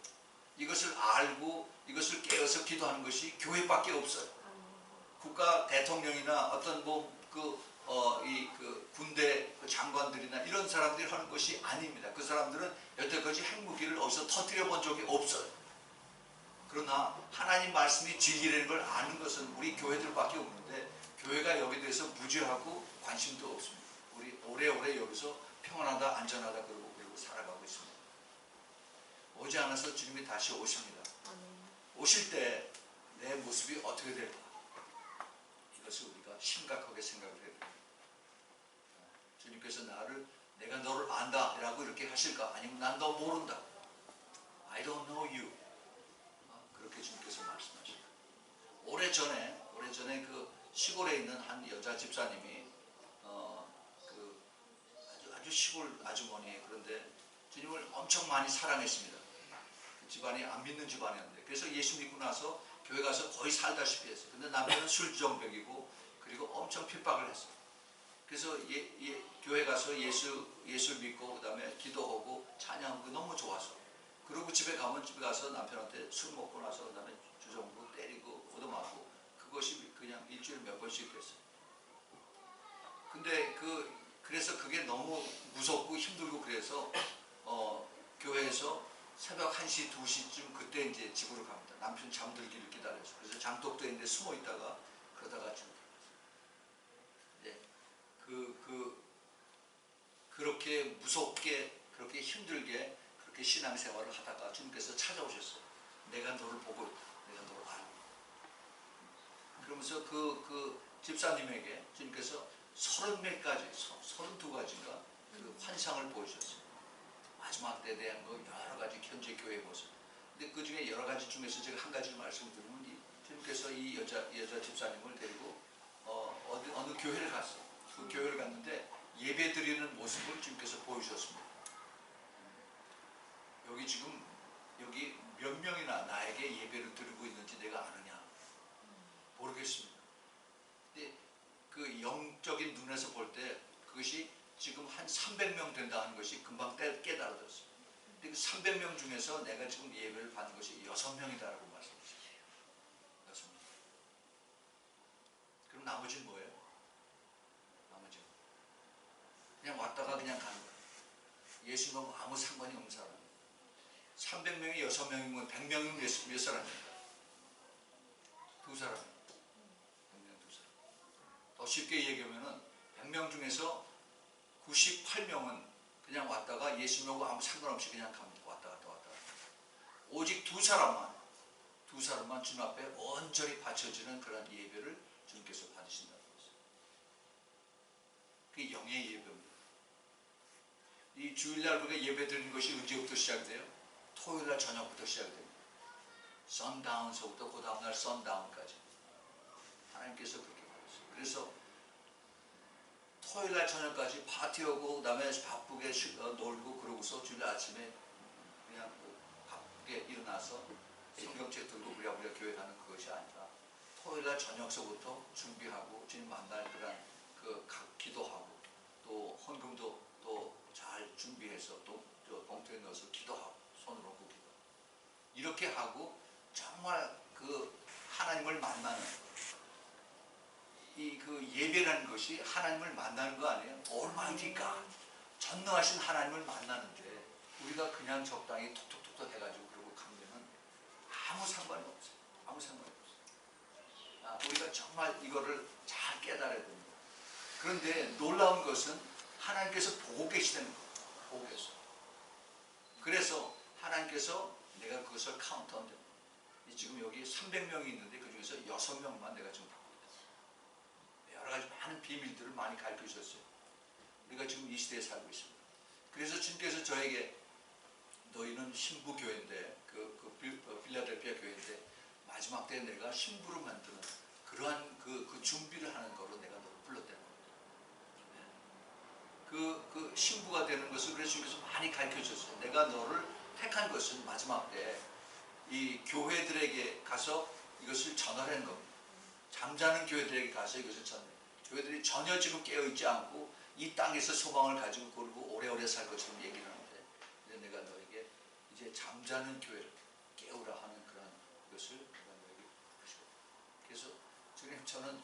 이것을 알고 이것을 깨어서 기도하는 것이 교회밖에 없어요. 국가 대통령이나 어떤 그 군대 그 장관들이나 이런 사람들이 하는 것이 아닙니다. 그 사람들은 여태까지 핵무기를 어디서 터뜨려 본 적이 없어요. 그러나 하나님 말씀이 진리라는 걸 아는 것은 우리 교회들밖에 없는데 교회가 여기에 대해서 무지하고 관심도 없습니다. 우리 오래오래 여기서 평안하다 안전하다 그러고 살아가고 있습니다. 오지 않아서 주님이 다시 오십니다. 오실 때 내 모습이 어떻게 될까? 이것을 우리가 심각하게 생각을 해야 됩니다. 주님께서 내가 너를 안다 라고 이렇게 하실까? 아니면 난 너 모른다. I don't know you. 그렇게 주님께서 말씀하십니다. 오래전에 그 시골에 있는 한 여자 집사님이 아주 시골 아주머니, 그런데 주님을 엄청 많이 사랑했습니다. 그 집안이 안 믿는 집안이었는데, 그래서 예수 믿고 나서 교회 가서 거의 살다시피 했어요. 근데 남편은 술주정뱅이고 그리고 엄청 핍박을 했어요. 그래서 교회 가서 예수 믿고 그 다음에 기도하고 찬양하고 너무 좋아서, 그리고 집에 가서 남편한테 술 먹고 나서 그 다음에 주정부 때리고 얻어맞고, 그것이 그냥 일주일에 몇 번씩 됐어요. 근데 그래서 그게 너무 무섭고 힘들고, 그래서 교회에서 새벽 1시, 2시쯤 그때 이제 집으로 갑니다. 남편 잠들기를 기다려서. 그래서 장독대인데 숨어 있다가 그러다가 죽어요. 네. 그렇게 무섭게, 그렇게 힘들게, 그렇게 신앙생활을 하다가 주님께서 찾아오셨어요. 내가 너를 보고 있다. 내가 너를 알고 있다. 그러면서 그 집사님에게 주님께서 30몇 가지, 32가지인가 그 환상을 보여주셨어요. 마지막 때에 대한 여러 가지 현재 교회의 모습. 근데 그 중에 여러 가지 중에서 제가 한 가지를 말씀드리면, 주님께서 이 여자 집사님을 데리고 어느 교회를 갔어요. 그 교회를 갔는데 예배 드리는 모습을 주님께서 보여주셨습니다. 여기 몇 명이나 나에게 예배를 드리고 있는지 내가 아느냐? 모르겠습니다. 근데 그 영적인 눈에서 볼 때 그것이 지금 한 300명 된다 하는 것이 금방 깨달아졌어요. 근데 그 300명 중에서 내가 지금 예배를 받는 것이 6명이다라고 말씀하셨어요. 6명. 그럼 나머지는 뭐예요? 나머지는 그냥 왔다가 그냥 가는 거예요. 예수님하고 아무 상관이 없는 사람. 300명이 6명이면 100명이면 몇 사람입니까? 2사람. 100명 2사람. 더 쉽게 얘기하면은 100명 중에서 98명은 그냥 왔다가 예수님하고 아무 상관없이 그냥 갑니다. 왔다 갔다. 오직 2사람만 주님 앞에 온전히 바쳐지는 그런 예배를 주님께서 받으신다고 했어요. 그게 영의 예배입니다. 이 주일날 우리가 예배 드리는 것이 언제부터 시작돼요? 토요일날 저녁부터 시작됩니다. 선다운서부터 그 다음날 선다운까지 하나님께서 그렇게 받으셨어요. 그래서 토요일날 저녁까지 파티하고 그 다음에 바쁘게 놀고, 그러고서 주일 아침에 그냥 바쁘게 일어나서 성경책 들고 우리가 교회 가는 그것이 아니라, 토요일날 저녁서부터 준비하고 주님 만날 그런 기도하고, 또 헌금도 또 잘 준비해서 또 봉투에 넣어서 기도하고, 손으로 얹고 기도, 이렇게 하고 정말 하나님을 만나는 예배라는 것이 하나님을 만나는 거 아니에요? Almighty God, 전능하신 하나님을 만나는데 우리가 그냥 적당히 톡톡톡 해가지고 그러고 가면 아무 상관이 없어요. 아무 상관이 없어요. 우리가 정말 이거를 잘 깨달아야 됩니다. 그런데 놀라운 것은 하나님께서 보고 계시다는 거예요. 보고 계세요. 그래서 하나님께서 내가 그것을 카운트하면 됩니다. 지금 여기 300명이 있는데 그 중에서 6명만 내가 지금 받고 있다. 여러 가지 많은 비밀들을 많이 가르쳐 주셨어요. 우리가 지금 이 시대에 살고 있습니다. 그래서 주님께서 저에게 너희는 신부교회인데, 필라델피아 교회인데 마지막 때에 내가 신부를 만드는 그러한 그 준비를 하는 거로 내가 너를 불렀다는 겁니다. 그 신부가 되는 것을 그래서 주님께서 많이 가르쳐 주셨어요. 내가 너를 택한 것은 마지막 때 이 교회들에게 가서 이것을 전하라는 겁니다. 잠자는 교회들에게 가서 이것을 전해. 교회들이 전혀 지금 깨어있지 않고 이 땅에서 소망을 가지고 그러고 오래오래 살 것처럼 얘기를 하는데, 내가 너에게 이제 잠자는 교회를 깨우라 하는 그런 것을 내가 너에게 하시고. 그래서 주님, 저는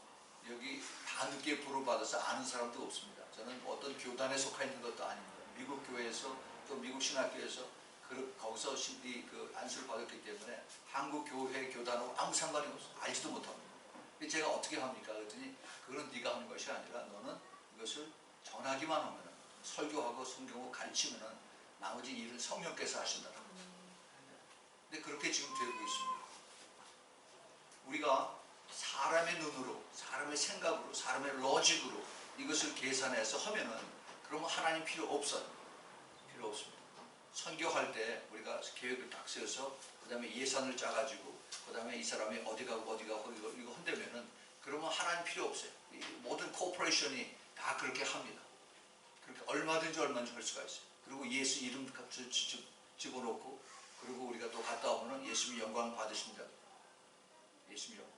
여기 다 늦게 부름받아서 아는 사람도 없습니다. 저는 어떤 교단에 속해 있는 것도 아닙니다. 미국 교회에서, 또 미국 신학교에서 거기서 안수를 받았기 때문에 한국 교회 교단하고 아무 상관이 없어요. 알지도 못합니다. 제가 어떻게 합니까? 그랬더니 그건 네가 하는 것이 아니라 너는 이것을 전하기만 하면, 설교하고 성경을 가르치면 나머지 일은 성령께서 하신다. 근데 그렇게 지금 되고 있습니다. 우리가 사람의 눈으로, 사람의 생각으로, 사람의 로직으로 이것을 계산해서 하면은 그러면 하나님 필요 없어요. 필요 없습니다. 선교할 때 우리가 계획을 딱 세워서 그 다음에 예산을 짜가지고 그 다음에 이 사람이 어디 가고 이거 한다면은 그러면 하나님 필요 없어요. 모든 코퍼레이션이 다 그렇게 합니다. 그렇게 얼마든지 할 수가 있어요. 그리고 예수 이름 값을 집어넣고 그리고 우리가 또 갔다 오면은 예수님 영광 받으십니다. 예수님 영광.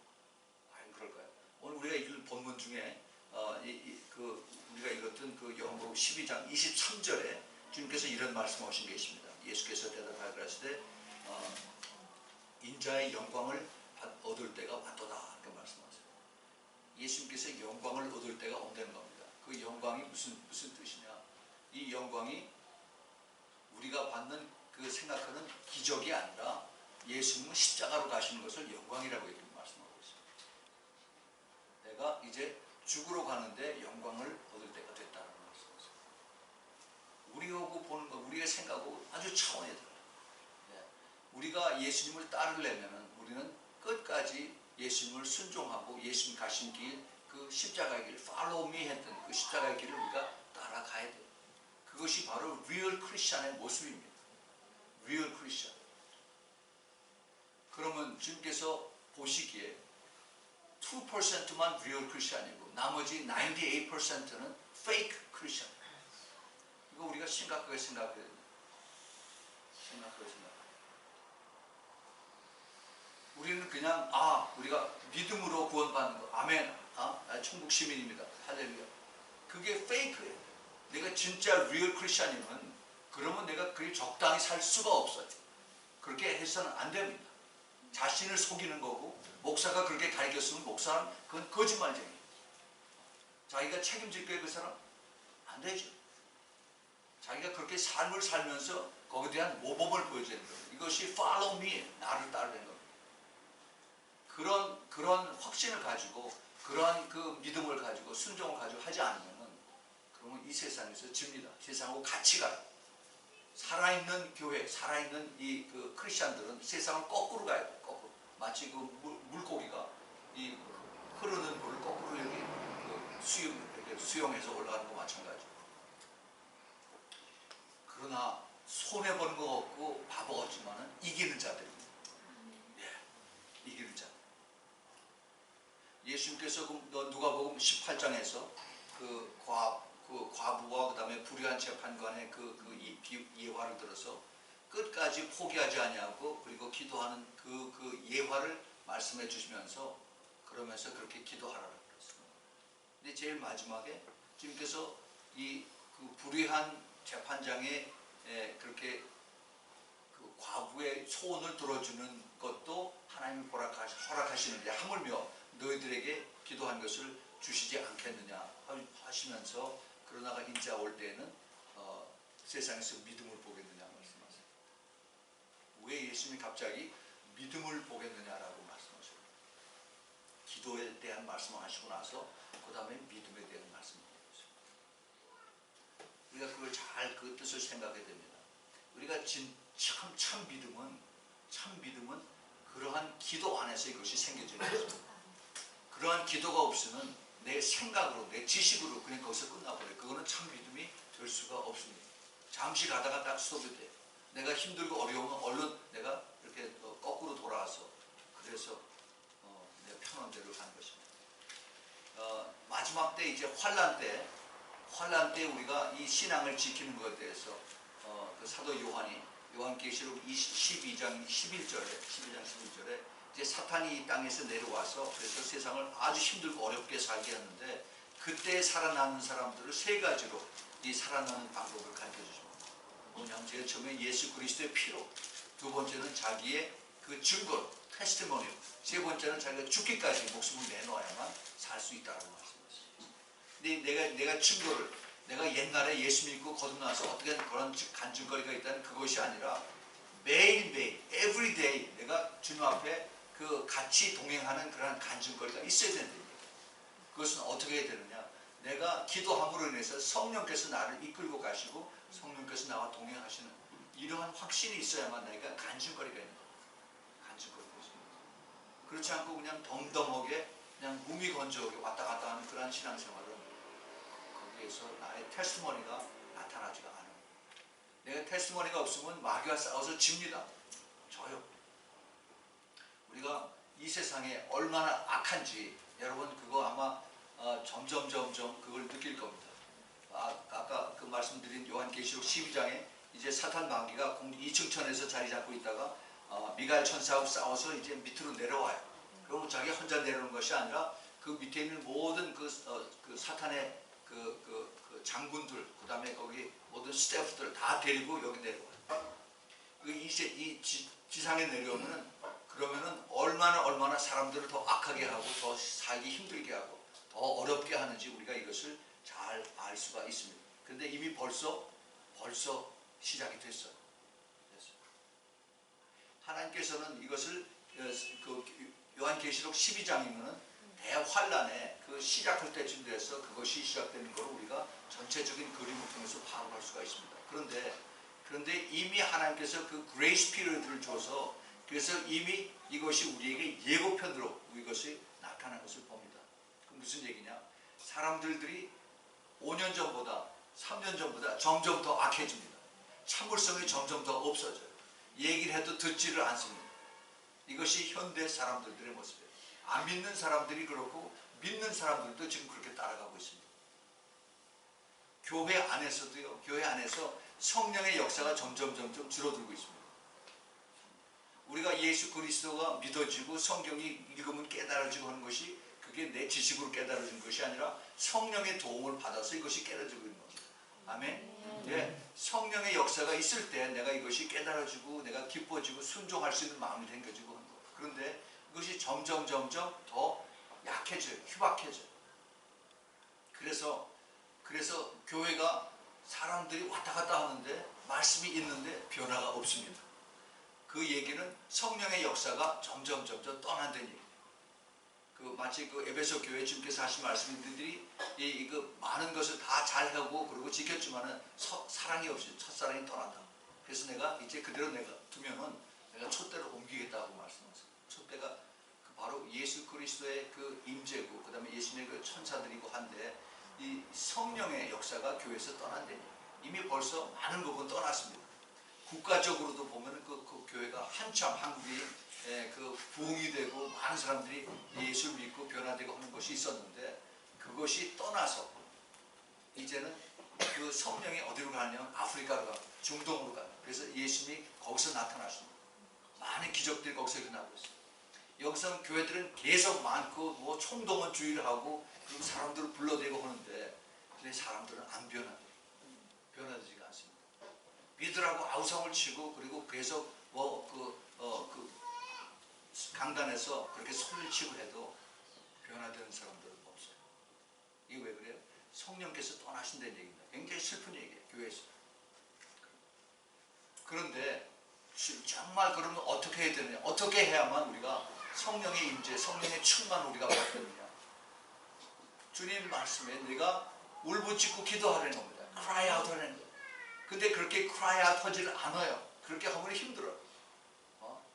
과연 그럴까요? 오늘 우리가 읽은 본문 중에 우리가 읽었던 그 요한복음 12장 23절에 주님께서 이런 말씀하신 게 있습니다. 예수께서 대답하여 가라사대 인자의 영광을 얻을 때가 왔도다 이렇게 말씀하세요. 예수님께서 영광을 얻을 때가 온다는 겁니다. 그 영광이 무슨 뜻이냐? 이 영광이 우리가 받는 그 생각하는 기적이 아니라 예수님은 십자가로 가시는 것을 영광이라고 이렇게 말씀하고 있습니다. 내가 이제 죽으러 가는데 영광을 얻을 때가 됐다는 말씀이죠. 우리하고 보는 것, 우리의 생각하고 아주 차원이 달라요. 네. 우리가 예수님을 따르려면 우리는 끝까지 예수님을 순종하고 예수님 가신 길, 그 십자가의 길, follow me 했던 그 십자가의 길을 우리가 따라가야 돼요. 그것이 바로 real Christian의 모습입니다. real Christian. 그러면 주님께서 보시기에 2%만 real Christian이고 나머지 98%는 fake Christian. 이거 우리가 심각하게 생각해야 됩니다. 심각하게 생각해야 됩니다. 우리는 그냥 우리가 믿음으로 구원받는 거 아멘 천국 시민입니다 할렐루야 그게 페이크예요. 내가 진짜 리얼 크리스찬이면 그러면 내가 그게 적당히 살 수가 없어요. 그렇게 해서는 안 됩니다. 자신을 속이는 거고 목사가 그렇게 가르쳤으면 목사는 그건 거짓말쟁이에요. 자기가 책임질 거예요 그 사람? 안 되죠. 자기가 그렇게 삶을 살면서 거기에 대한 모범을 보여줘야 되는 거예요. 이것이 follow me 나를 따르는 겁니다. 그런 확신을 가지고 그러한 그 믿음을 가지고 순종을 가지고 하지 않으면은 그러면 이 세상에서 집니다. 세상하고 같이 가요. 살아있는 교회, 살아있는 이 그 크리스천들은 세상을 거꾸로 가야 돼요. 거꾸로. 마치 그 물고기가 이 흐르는 물을 거꾸로 이렇게 수영해서 올라가는 거 마찬가지고. 그러나 손해 보는 거 없고 바보 같지만은 이기는 자들입니다. 예, 이기는 자. 예수님께서 누가복음 18장에서 그 과부와 그 다음에 불의한 재판관의 예화를 들어서 끝까지 포기하지 아니하고 그리고 기도하는 그 예화를 말씀해 주시면서 그러면서 그렇게 기도하라고 그랬습니다. 근데 제일 마지막에 주님께서 그 불의한 재판장의 그렇게 그 과부의 소원을 들어주는 것도 하나님이 허락하시는데 하물며 너희들에게 기도한 것을 주시지 않겠느냐 하시면서 그러다가 인자 올 때에는 세상에서 믿음을 보겠느냐 말씀하세요. 왜 예수님이 갑자기 믿음을 보겠느냐라고 말씀하셔요. 기도에 대한 말씀을 하시고 나서 그 다음에 믿음에 대한 말씀을 하셨어요. 우리가 그걸 잘 그 뜻을 생각해야 됩니다. 우리가 참 믿음은 그러한 기도 안에서 이것이 생겨지는 것입니다. 그러한 기도가 없으면 내 생각으로, 내 지식으로 그냥 거기서 끝나버려요. 그거는 참 믿음이 될 수가 없습니다. 잠시 가다가 딱 스톱이 돼요. 내가 힘들고 어려우면 얼른 내가 이렇게 거꾸로 돌아와서 그래서 내 편한 대로 가는 것입니다. 마지막 때 이제 환란 때 우리가 이 신앙을 지키는 것에 대해서 그 사도 요한계시록 12장 11절에 이제 사탄이 이 땅에서 내려와서 그래서 세상을 아주 힘들고 어렵게 살게 하는데 그때 살아남는 사람들을 세 가지로 이 살아남는 방법을 가르쳐 주십니다. 뭐냐면 제일 처음에 예수 그리스도의 피로, 두 번째는 자기의 그 증거, 테스티모니, 세 번째는 자기가 죽기까지 목숨을 내놓아야만 살 수 있다는 말씀이었어요. 근데 내가 증거를 내가 옛날에 예수 믿고 거듭나서 어떻게 그런 간증거리가 있다는 그것이 아니라 매일매일, everyday 내가 주님 앞에 그 같이 동행하는 그런 간증거리가 있어야 된다. 그것은 어떻게 해야 되느냐? 내가 기도함으로 인해서 성령께서 나를 이끌고 가시고 성령께서 나와 동행하시는 이러한 확신이 있어야만 내가 간증거리가 있는 거예요. 간증거리가 있습니다. 그렇지 않고 그냥 덤덤하게 그냥 무미건조하게 왔다 갔다 하는 그런 신앙생활은 거기에서 나의 테스티머니가 나타나지가 않아요. 내가 테스티머니가 없으면 마귀와 싸워서 집니다. 져요. 우리가 이 세상에 얼마나 악한지 여러분 그거 아마 점점 그걸 느낄 겁니다. 아까 그 말씀드린 요한계시록 12장에 이제 사탄 마귀가 2층천에서 자리 잡고 있다가 미가엘 천사하고 싸워서 이제 밑으로 내려와요. 그럼 자기 혼자 내려오는 것이 아니라 그 밑에 있는 모든 그 사탄의 그 장군들, 그 다음에 거기 모든 스태프들 다 데리고 여기 내려와요. 이제 이 지상에 내려오면은 그러면은 얼마나 사람들을 더 악하게 하고 더 살기 힘들게 하고 더 어렵게 하는지 우리가 이것을 잘 알 수가 있습니다. 그런데 이미 벌써 시작이 됐어요. 하나님께서는 이것을 그 요한계시록 12장이면은 대환란의 그 시작할 때쯤 돼서 그것이 시작되는 걸 우리가 전체적인 그림을 통해서 파악할 수가 있습니다. 그런데 이미 하나님께서 그 그레이스 피리어드를 줘서 그래서 이미 이것이 우리에게 예고편으로 이것이 나타난 것을 봅니다. 그 무슨 얘기냐? 사람들이 5년 전보다 3년 전보다 점점 더 악해집니다. 참을성이 점점 더 없어져요. 얘기를 해도 듣지를 않습니다. 이것이 현대 사람들의 모습이에요. 안 믿는 사람들이 그렇고 믿는 사람들도 지금 그렇게 따라가고 있습니다. 교회 안에서도요. 교회 안에서 성령의 역사가 점점 줄어들고 있습니다. 우리가 예수 그리스도가 믿어지고 성경이 읽으면 깨달아지고 하는 것이 그게 내 지식으로 깨달아진 것이 아니라 성령의 도움을 받아서 이것이 깨달아지고 있는 겁니다. 아멘? 네, 성령의 역사가 있을 때 내가 이것이 깨달아지고 내가 기뻐지고 순종할 수 있는 마음이 생겨지고 하는 거예요. 그런데 이것이 점점 더 약해져요. 휴박해져요. 그래서 교회가 사람들이 왔다 갔다 하는데 말씀이 있는데 변화가 없습니다. 그 얘기는 성령의 역사가 점점 떠난다는 얘기예요. 마치 그 에베소 교회 주님께서 하신 말씀들이 그 많은 것을 다 잘하고 그리고 지켰지만은 사랑이 없이 첫사랑이 떠난다. 그래서 내가 이제 그대로 내가 두면은 내가 촛대를 옮기겠다고 말씀하셨어요. 촛대가 바로 예수 그리스도의 그 임재고 그 다음에 예수님의 그 천사들이고 한데 이 성령의 역사가 교회에서 떠난다니 이미 벌써 많은 부분 떠났습니다. 국가적으로도 보면 그 교회가 한참 한국이 그 부흥이 되고 많은 사람들이 예수를 믿고 변화되고 하는 것이 있었는데 그것이 떠나서 이제는 그 성령이 어디로 가냐면 아프리카로 가고 중동으로 가요. 그래서 예수님이 거기서 나타나십니다. 많은 기적들이 거기서 일어나고 있어요. 여기서 교회들은 계속 많고 뭐 총동원주의를 하고 그리고 사람들을 불러대고 하는데 근데 사람들은 안 변화되지가 않습니다. 믿으라고 아우성을 치고 그리고 계속 강단에서 그렇게 손을 치고 해도 변화되는 사람들은 없어요. 이게 왜 그래요? 성령께서 떠나신다는 얘기입니다. 굉장히 슬픈 얘기예요. 교회에서. 그런데 정말 그러면 어떻게 해야 되느냐? 어떻게 해야만 우리가 성령의 임재, 성령의 충만 우리가 받느냐? 주님 말씀에 우리가 울부짖고 기도하라는 겁니다. cry out 하라는 거예요. 근데 그렇게 cry out 하지를 않아요. 그렇게 하면 힘들어요.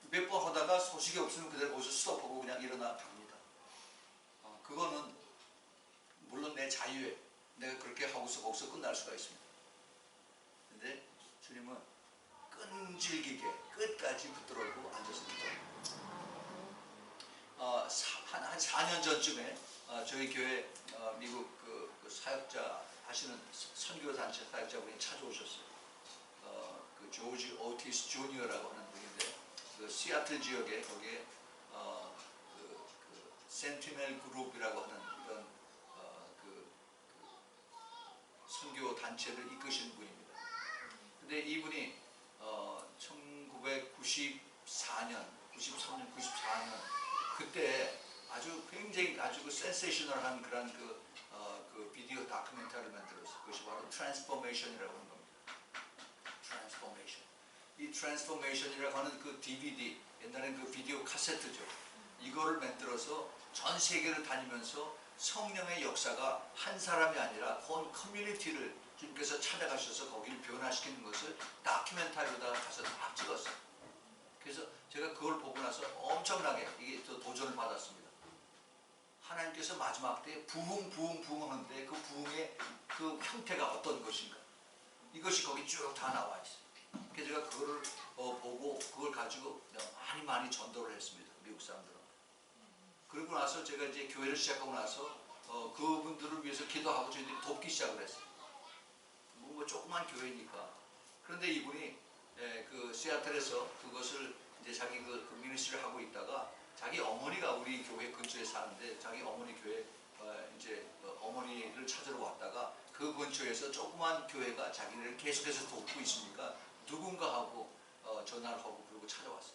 몇 번 하다가 소식이 없으면 그대로 거기서 스톱하고 그냥 일어나 갑니다. 그거는 물론 내 자유에 내가 그렇게 하고서 거기서 끝날 수가 있습니다. 근데 주님은 끈질기게 끝까지 붙들고 앉았습니다. 한 4년 전쯤에 저희 교회 미국 그 사역자 하시는 선교 단체 사역자분이 찾아오셨어요. 그 조지 오티스 주니어라고 하는 분인데 그 시애틀 지역에 거기에 그 센티넬 그룹이라고 하는 이런 그 선교 단체를 이끄시는 분입니다. 근데 이분이 1994년, 93년, 94년 그때 아주 굉장히 아주 그 센세이셔널한 그런 그 비디오 다큐멘터리를 만들었어요. 그것이 바로 트랜스포메이션이라고 하는 겁니다. 트랜스포메이션. 이 트랜스포메이션이라고 하는 그 DVD, 옛날엔 그 비디오 카세트죠. 이거를 만들어서 전 세계를 다니면서 성령의 역사가 한 사람이 아니라 온 커뮤니티를 주님께서 찾아가셔서 거기를 변화시키는 것을 다큐멘터리로다가 가서 다 찍었어요. 그래서 제가 그걸 보고 나서 엄청나게 이게 또 도전을 받았습니다. 하나님께서 마지막 때 부흥 하는데 그 부흥의 그 형태가 어떤 것인가, 이것이 거기 쭉 다 나와 있어요. 그래서 제가 그거를 보고 그걸 가지고 많이 전도를 했습니다. 미국 사람들은. 그리고 나서 제가 이제 교회를 시작하고 나서 그분들을 위해서 기도하고 저희들이 돕기 시작을 했어요. 뭐 조그만 교회니까. 그런데 이분이 그 시애틀에서 그것을 이제 자기 그 미니스트리를 하고 있다가 자기 어머니가 우리 교회 근처에 사는데 자기 어머니 교회 이제 어머니를 찾으러 왔다가 그 근처에서 조그만 교회가 자기를 계속해서 돕고 있으니까 누군가 하고 전화를 하고 그러고 찾아왔어요.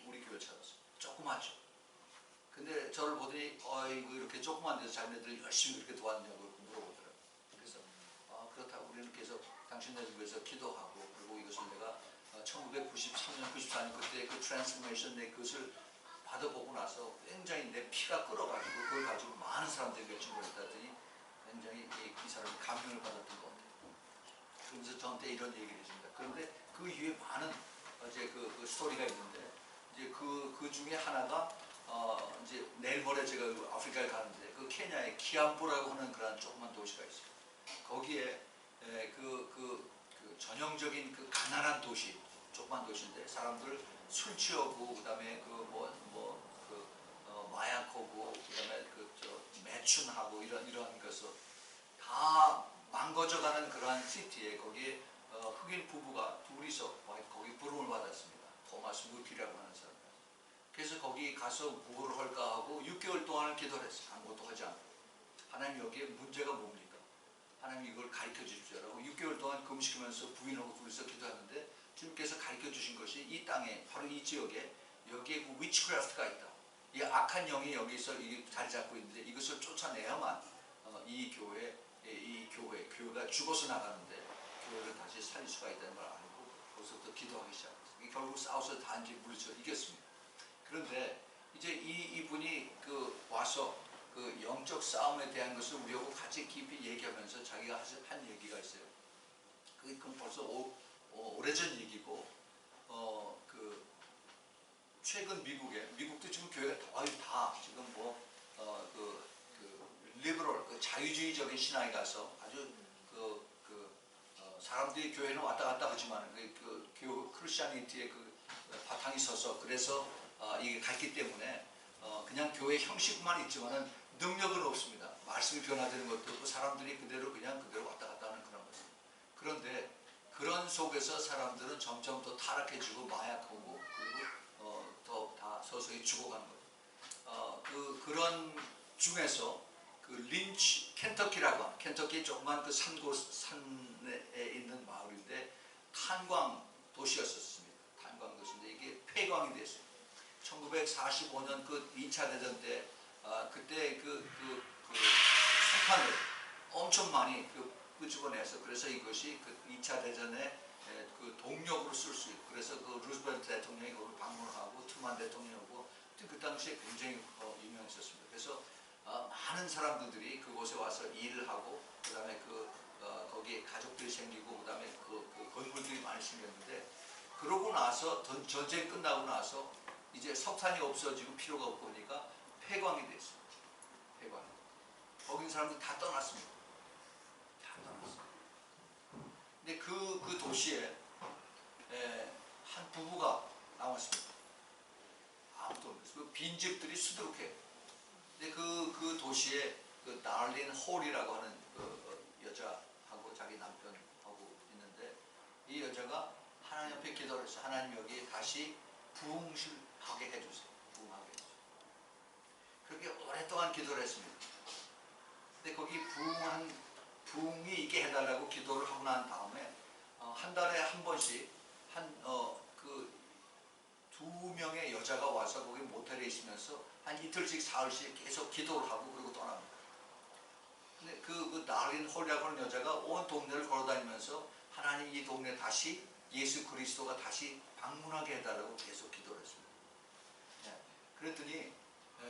우리 교회 찾아왔어요. 조그맣죠. 근데 저를 보더니 이거 이렇게 조그만 데서 자기네들 열심히 그렇게 도왔냐고 물어보더라고요. 그래서 그렇다고 우리는 계속 당신네들 위해서 기도하고, 그리고 이것을 내가 1993년, 94년 그때 그 트랜스포메이션 내 그것을 받아보고 나서 굉장히 내 피가 끓어가지고 그걸 가지고 많은 사람들에게 증거했다더니 굉장히 이 사람이 감명을 받았던 것 같아요. 그러면서 저한테 이런 얘기를 했습니다. 그런데 그 이후에 많은 이제 그 스토리가 있는데 이제 그 중에 하나가 이제 내일 모레 제가 아프리카에 가는데 그 케냐에 키암부라고 하는 그런 조그만 도시가 있어요. 거기에 그 전형적인 그 가난한 도시, 조그만 도시인데 사람들 술 취하고 그다음에 마약하고 그다음에 매춘하고 이런 것을 다 망가져가는 그러한 시티에 거기에 흑인 부부가 둘이서 거기 부름을 받았습니다. 토마스 무피라고 하는 사람. 그래서 거기 가서 무엇을 할까 하고 6개월 동안을 기도를 했어요. 아무것도 하지 않고. 하나님 여기에 문제가 뭡니까? 하나님 이걸 가르쳐 주십시오라고 6개월 동안 금식하면서 부인하고 둘이서 기도하는데 주님께서 가르쳐 주신 것이 이 땅에 바로 이 지역에 여기에 그 위치크래프트가 있다. 이 악한 영이 여기서 자리 잡고 있는데 이것을 쫓아내야만 이 교회가 죽어서 나가는데 교회를 다시 살릴 수가 있다는 걸 알고 거기서부터 기도하기 시작했어요. 결국 싸워서 단지 물리쳐 이겼습니다. 그런데 이제 이분이 와서 그 영적 싸움에 대한 것을 우리하고 같이 깊이 얘기하면서 자기가 한 얘기가 있어요. 그건 벌써 오래전 얘기고, 최근 미국도 지금 교회가 거의 다 지금 리버럴, 자유주의적인 신앙에 가서 아주 사람들이 교회는 왔다 갔다 하지만 크리스찬리티의 바탕이 서서 그래서 이게 갔기 때문에 그냥 교회 형식만 있지만은 능력은 없습니다. 말씀이 변화되는 것도 없고 사람들이 그대로 왔다 갔다 하는 그런 거죠. 그런데 그런 속에서 사람들은 점점 더 타락해지고 마약하고 그리고 더 다 서서히 죽어가는 거예요. 그런 중에서 켄터키라고 하는, 켄터키 조그만 산에 있는 마을인데 탄광 도시였었습니다. 탄광 도시인데 이게 폐광이 됐어요. 1945년 2차 대전 때 그때 석탄을 엄청 많이 끄집어내서 그래서 이것이 2차 대전에 동력으로 쓸 수 있고, 그래서 루즈벨트 대통령이 거기 방문하고 트루먼 대통령하고 그 당시에 굉장히 유명했었습니다. 그래서 많은 사람들이 그곳에 와서 일을 하고 그다음에 거기에 가족들이 생기고 그다음에 건물들이 많이 생겼는데, 그러고 나서 전쟁 끝나고 나서 이제 석탄이 없어지고 필요가 없고 보니까 폐광이 됐어요. 폐광. 거기 있는 사람들 다 떠났습니다. 다 떠났어요. 근데 그 도시에 한 부부가 나왔습니다. 아무도 없어요. 빈집들이 수두룩해요. 근데 그 도시에 나얼린 홀이라고 하는 여자하고 자기 남편하고 있는데, 이 여자가 하나님 앞에 기도를 했어요. 하나님 여기 다시 부흥하게 해주세요. 부흥하게 해주세요. 그렇게 오랫동안 기도를 했습니다. 근데 거기 부흥이 있게 해달라고 기도를 하고 난 다음에 한 달에 한 번씩 두 명의 여자가 와서 거기 모텔에 있으면서 한 이틀씩 사흘씩 계속 기도를 하고 그리고 떠납니다. 근데 나얼린 홀이라고 하는 여자가 온 동네를 걸어다니면서 하나님 이 동네 다시 예수 그리스도가 다시 방문하게 해달라고 계속 기도를 했습니다. 그랬더니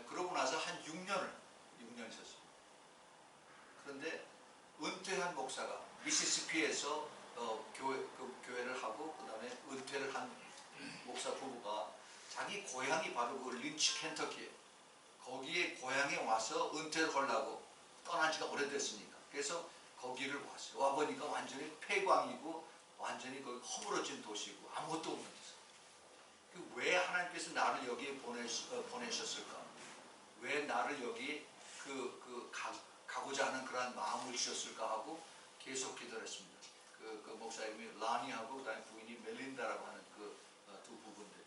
그러고 나서 한 6년 있었습니다. 그런데 은퇴한 목사가 미시시피에서 교회를 하고 그 다음에 은퇴를 한 목사 부부가 자기 고향이 바로 그 린치 켄터키예요. 거기에 고향에 와서 은퇴를 하려고 떠난 지가 오래됐으니까. 그래서 거기를 왔어요. 와보니까 완전히 폐광이고 완전히 거기 허물어진 도시고 아무것도 없는 데서. 왜 하나님께서 나를 여기에 보내셨을까? 왜 나를 여기 가고자 하는 그러한 마음을 주셨을까 하고 계속 기도를 했습니다. 그 목사님이 라니하고 그다음에 부인이 멜린다라고 하는 두 부부인데,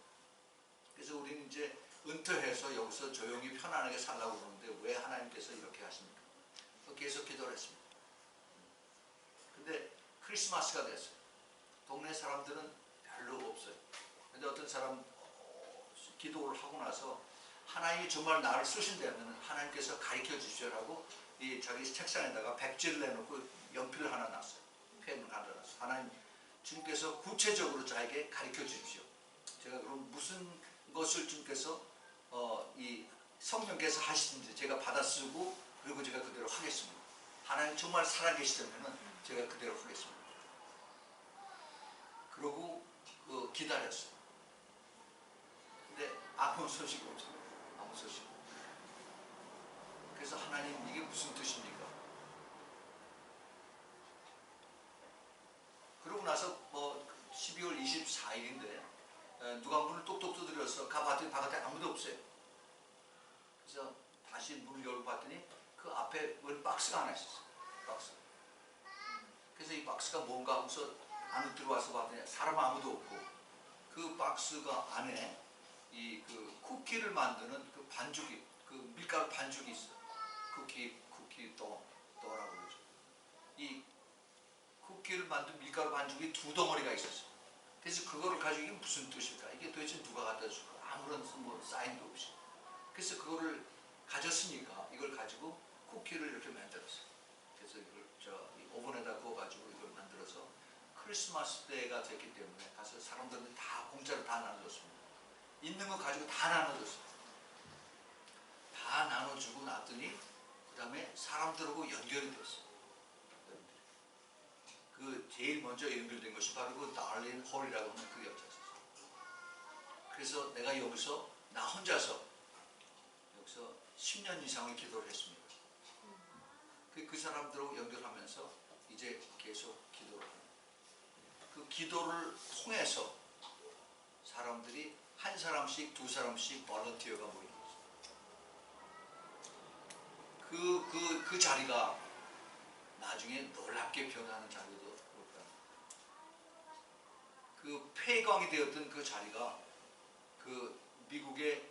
그래서 우리는 이제 은퇴해서 여기서 조용히 편안하게 살라고 그러는데 왜 하나님께서 이렇게 하십니까? 계속 기도를 했습니다. 근데 크리스마스가 됐어요. 동네 사람들은 별로 없어요. 근데 어떤 사람 기도를 하고 나서 하나님이 정말 나를 쓰신다면 하나님께서 가르쳐 주시라고 이 자기 책상에다가 백지를 내놓고 연필을 하나 놨어요. 펜을 하나 놨어요. 하나님 주님께서 구체적으로 저에게 가르쳐 주십시오. 제가 그럼 무슨 것을 주님께서 이 성령께서 하시든지 제가 받아쓰고 그리고 제가 그대로 하겠습니다. 하나님 정말 살아계시다면 제가 그대로 하겠습니다. 그러고 기다렸어요. 근데 아무 소식이 없어요. 아무 소식. 그래서 하나님 이게 무슨 뜻입니까? 그러고 나서 12월 24일인데 누가 문을 똑똑 두드려서 가봤더니 바깥에 아무도 없어요. 그래서 다시 문을 열고 봤더니 그 앞에 웬 박스가 하나 있었어요. 박스. 그래서 이 박스가 뭔가 하고서 안으로 들어와서 봤더니 사람 아무도 없고 그 박스가 안에 이 쿠키를 만드는 그 반죽이, 그 밀가루 반죽이 있어요. 쿠키 도라고 그러죠. 이 쿠키를 만든 밀가루 반죽이 두 덩어리가 있었어요. 그래서 그거를 가지고 이게 무슨 뜻일까? 이게 도대체 누가 갖다 줄까? 아무런 사인도 없이. 그래서 그거를 가졌으니까 이걸 가지고 쿠키를 이렇게 만들었어요. 그래서 이걸 오븐에다 구워가지고 이걸 만들어서 크리스마스 때가 됐기 때문에 가서 사람들은 다 공짜로 다 나눠줬습니다. 있는 거 가지고 다 나눠줬어요. 다 나눠주고 났더니 그 다음에 사람들하고 연결이 됐어요. 제일 먼저 연결된 것이 바로 그 달린 홀이라고 하는 그 여자였어요. 그래서 내가 여기서 나 혼자서 여기서 10년 이상을 기도를 했습니다. 그 사람들하고 연결하면서 이제 계속 기도를 합니다. 그 기도를 통해서 사람들이 한 사람씩 두 사람씩 볼런티어가 모이는 거죠. 그 자리가 나중에 놀랍게 변하는 자리도 그렇다. 그 폐광이 되었던 그 자리가 그 미국의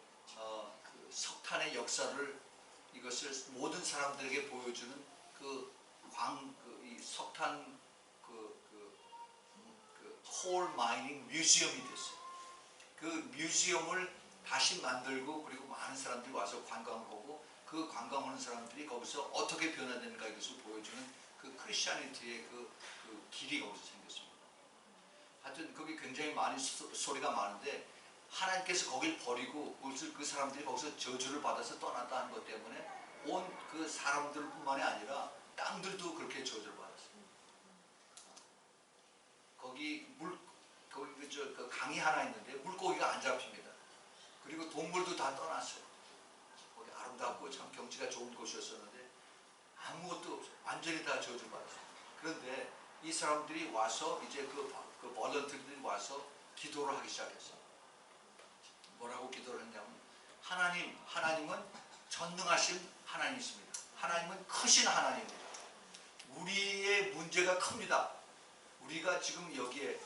그 석탄의 역사를 이것을 모든 사람들에게 보여주는 이 석탄 콜 마이닝 뮤지엄이 됐어요. 그 뮤지엄을 다시 만들고 그리고 많은 사람들이 와서 관광하고 그 관광하는 사람들이 거기서 어떻게 변화되는가 이것을 보여주는 그 크리스천리티의 그 길이 거기서 생겼습니다. 하여튼 거기 굉장히 많은 소리가 많은데 하나님께서 거길 버리고 그 사람들이 거기서 저주를 받아서 떠났다 하는 것 때문에 온 그 사람들뿐만이 아니라 땅들도 그렇게 저주를 받았어요. 거기 그 강이 하나 있는데 물고기가 안 잡힙니다. 그리고 동물도 다 떠났어요. 거기 아름답고 참 경치가 좋은 곳이었었는데 아무것도 없어요. 완전히 다 저주를 받았어요. 그런데 이 사람들이 와서 이제 그 볼런티어들이 와서 기도를 하기 시작했어요. 뭐라고 기도를 했냐면 하나님은 전능하신 하나님이십니다. 하나님은 크신 하나님입니다. 우리의 문제가 큽니다. 우리가 지금 여기에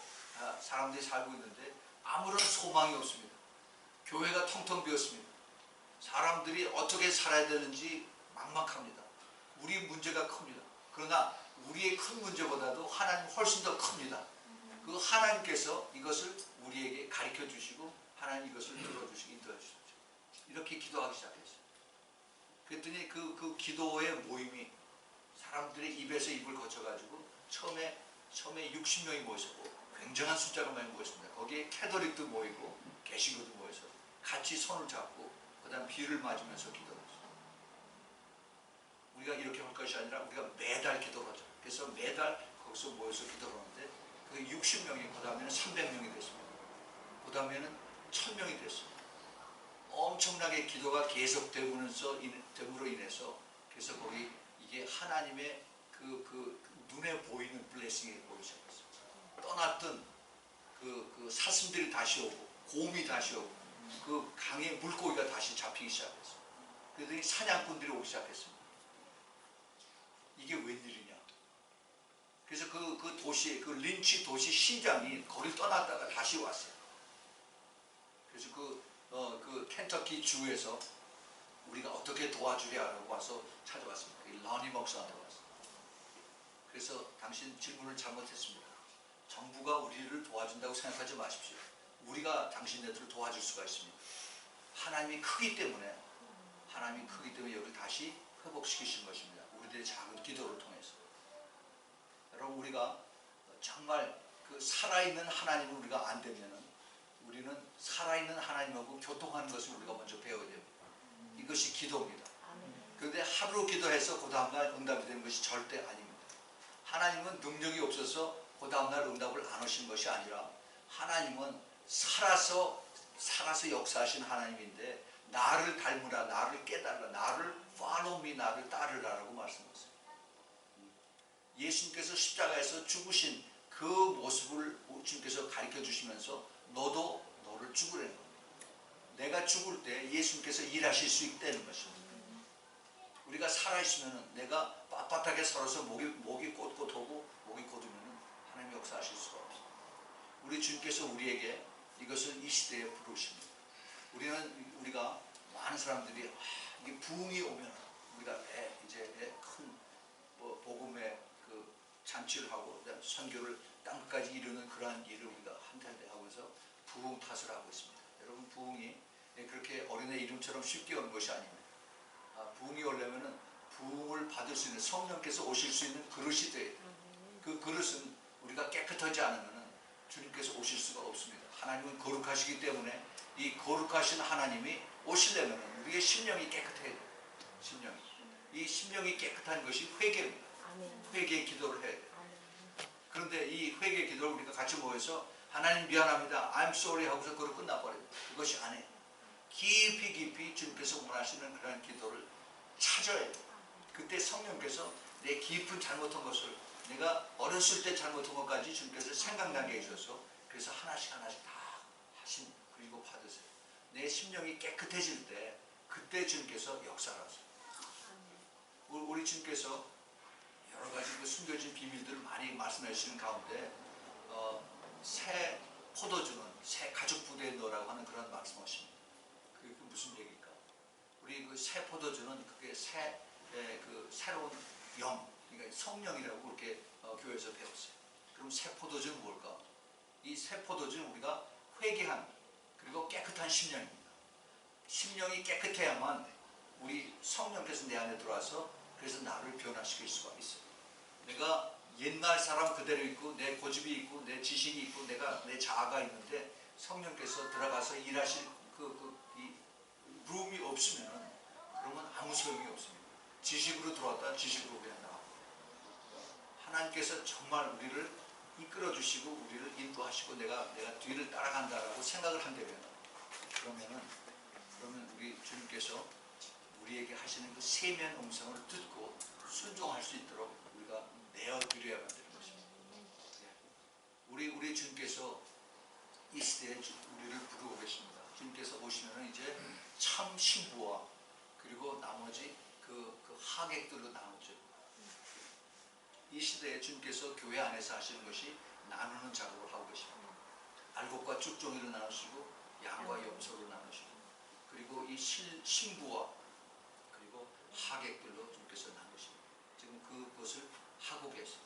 사람들이 살고 있는데 아무런 소망이 없습니다. 교회가 텅텅 비었습니다. 사람들이 어떻게 살아야 되는지 막막합니다. 우리 문제가 큽니다. 그러나 우리의 큰 문제보다도 하나님 훨씬 더 큽니다. 그 하나님께서 이것을 우리에게 가르쳐 주시고 하나님 이것을 들어주시고 인도해 주십시오. 이렇게 기도하기 시작했어요. 그랬더니 그 기도의 모임이 사람들의 입에서 입을 거쳐가지고 처음에 60명이 모였었고 굉장한 숫자가 많이 모였습니다. 거기에 캐톨릭도 모이고 개신교도 모여서 같이 손을 잡고 그 다음 비를 맞으면서 기도했어요. 우리가 이렇게 할 것이 아니라 우리가 매달 기도를 하죠. 그래서 매달 거기서 모여서 기도를 하는데 그 60명이 그 다음에는 300명이 됐습니다. 그 다음에는 1000명이 됐습니다. 엄청나게 기도가 계속됨으로 인해서 그래서 거기 이게 하나님의 그 눈에 보이는 블레싱이 보이기 시작했어요. 떠났던 그 사슴들이 다시 오고 곰이 다시 오고 그 강에 물고기가 다시 잡히기 시작했어요. 그랬더니 사냥꾼들이 오기 시작했습니다. 이게 웬일이냐. 그래서 그 도시, 그 린치 도시 시장이 거기 떠났다가 다시 왔어요. 그래서 그 켄터키 주에서 우리가 어떻게 도와주랴라고 와서 찾아왔습니다. 러니 목사한테 왔어요. 그래서 당신 질문을 잘못했습니다. 정부가 우리를 도와준다고 생각하지 마십시오. 우리가 당신네들을 도와줄 수가 있습니다. 하나님이 크기 때문에 여기를 다시 회복시키신 것입니다. 우리들의 작은 기도를 통해서. 여러분, 우리가 정말 그 살아있는 하나님을 우리가 안 되면은 우리는 살아있는 하나님하고 교통하는 것을 우리가 먼저 배워야 됩니다. 이것이 기도입니다. 그런데 하루 기도해서 그 다음날 응답이 되는 것이 절대 아닙니다. 하나님은 능력이 없어서 그 다음날 응답을 안 하신 것이 아니라 하나님은 살아서 역사하신 하나님인데 나를 닮으라, 나를 깨달으라, 나를 follow me, 나를 따르라라고 말씀하셨어요. 예수님께서 십자가에서 죽으신 그 모습을 주님께서 가르쳐 주시면서 너도 너를 죽으라는 겁니다. 내가 죽을 때 예수님께서 일하실 수 있다는 것입니다. 우리가 살아있으면 내가 빳빳하게 살아서 목이 꼿꼿하고 목이 곧으면 하나님이 역사하실 수가 없어요. 우리 주님께서 우리에게 이것을 이 시대에 부르십니다. 우리가 많은 사람들이 이게 부흥이 오면 우리가 이제 큰 복음의 그 잔치를 하고 선교를 땅끝까지 이루는 그러한 일을 우리가 한탄대 하면서 부흥 탓을 하고 있습니다. 여러분, 부흥이 그렇게 어린애 이름처럼 쉽게 오는 것이 아닙니다. 부흥이 오려면은 부흥을 받을 수 있는 성령께서 오실 수 있는 그릇이 돼야 돼요. 그 그릇은 우리가 깨끗하지 않으면 주님께서 오실 수가 없습니다. 하나님은 거룩하시기 때문에 이 거룩하신 하나님이 오시려면 우리의 심령이 깨끗해야 돼요. 이 심령이 깨끗한 것이 회개입니다. 회개의 기도를 해야 돼요. 그런데 이 회개의 기도를 우리가 같이 모여서 하나님 미안합니다, I'm sorry 하고서 그걸 끝나버립니다. 그것이 아니에요. 깊이 주님께서 원하시는 그런 기도를 찾아야 돼요. 그때 성령께서 내 깊은 잘못한 것을 내가 어렸을 때 잘못한 것까지 주님께서 생각나게 해주셔서 그래서 하나씩 다 하신 그리고 받으세요. 내 심령이 깨끗해질 때 그때 주님께서 역사를 하세요. 우리 주님께서 여러 가지 그 숨겨진 비밀들을 많이 말씀해 주시는 가운데 새 포도주는 새 가죽 부대에 넣으라고 하는 그런 말씀하십니다. 그게 무슨 얘기일까? 우리 그 새 포도주는 그게 새로운 영, 그러니까 성령이라고 그렇게 교회에서 배웠어요. 그럼 새 포도주는 뭘까? 이 새 포도주는 우리가 회개한 그리고 깨끗한 심령입니다. 심령이 깨끗해야만 우리 성령께서 내 안에 들어와서 그래서 나를 변화시킬 수가 있어요. 내가 옛날 사람 그대로 있고 내 고집이 있고 내 지식이 있고 내 자아가 있는데 성령께서 들어가서 일하실 이 룸이 없으면 그러면 아무 소용이 없습니다. 지식으로 들어왔다 지식으로 그냥 나가고 하나님께서 정말 우리를 이끌어 주시고 우리를 인도하시고 내가 뒤를 따라간다라고 생각을 한다면 그러면 우리 주님께서 우리에게 하시는 그 세미한 음성을 듣고 순종할 수 있도록 우리가 내어드려야만 되는 것입니다. 우리 주님께서 이 시대에 우리를 부르고 계십니다. 주님께서 오시면 이제 참 신부와 그리고 나머지 그 하객들로 나누죠. 이 시대에 주님께서 교회 안에서 하시는 것이 나누는 작업을 하고 계십니다. 알곡과 쭉종이를 나누시고 양과 염소를 나누시고 그리고 이 신부와 그리고 하객들로 주님께서 나누십니다. 지금 그것을 하고 계세요.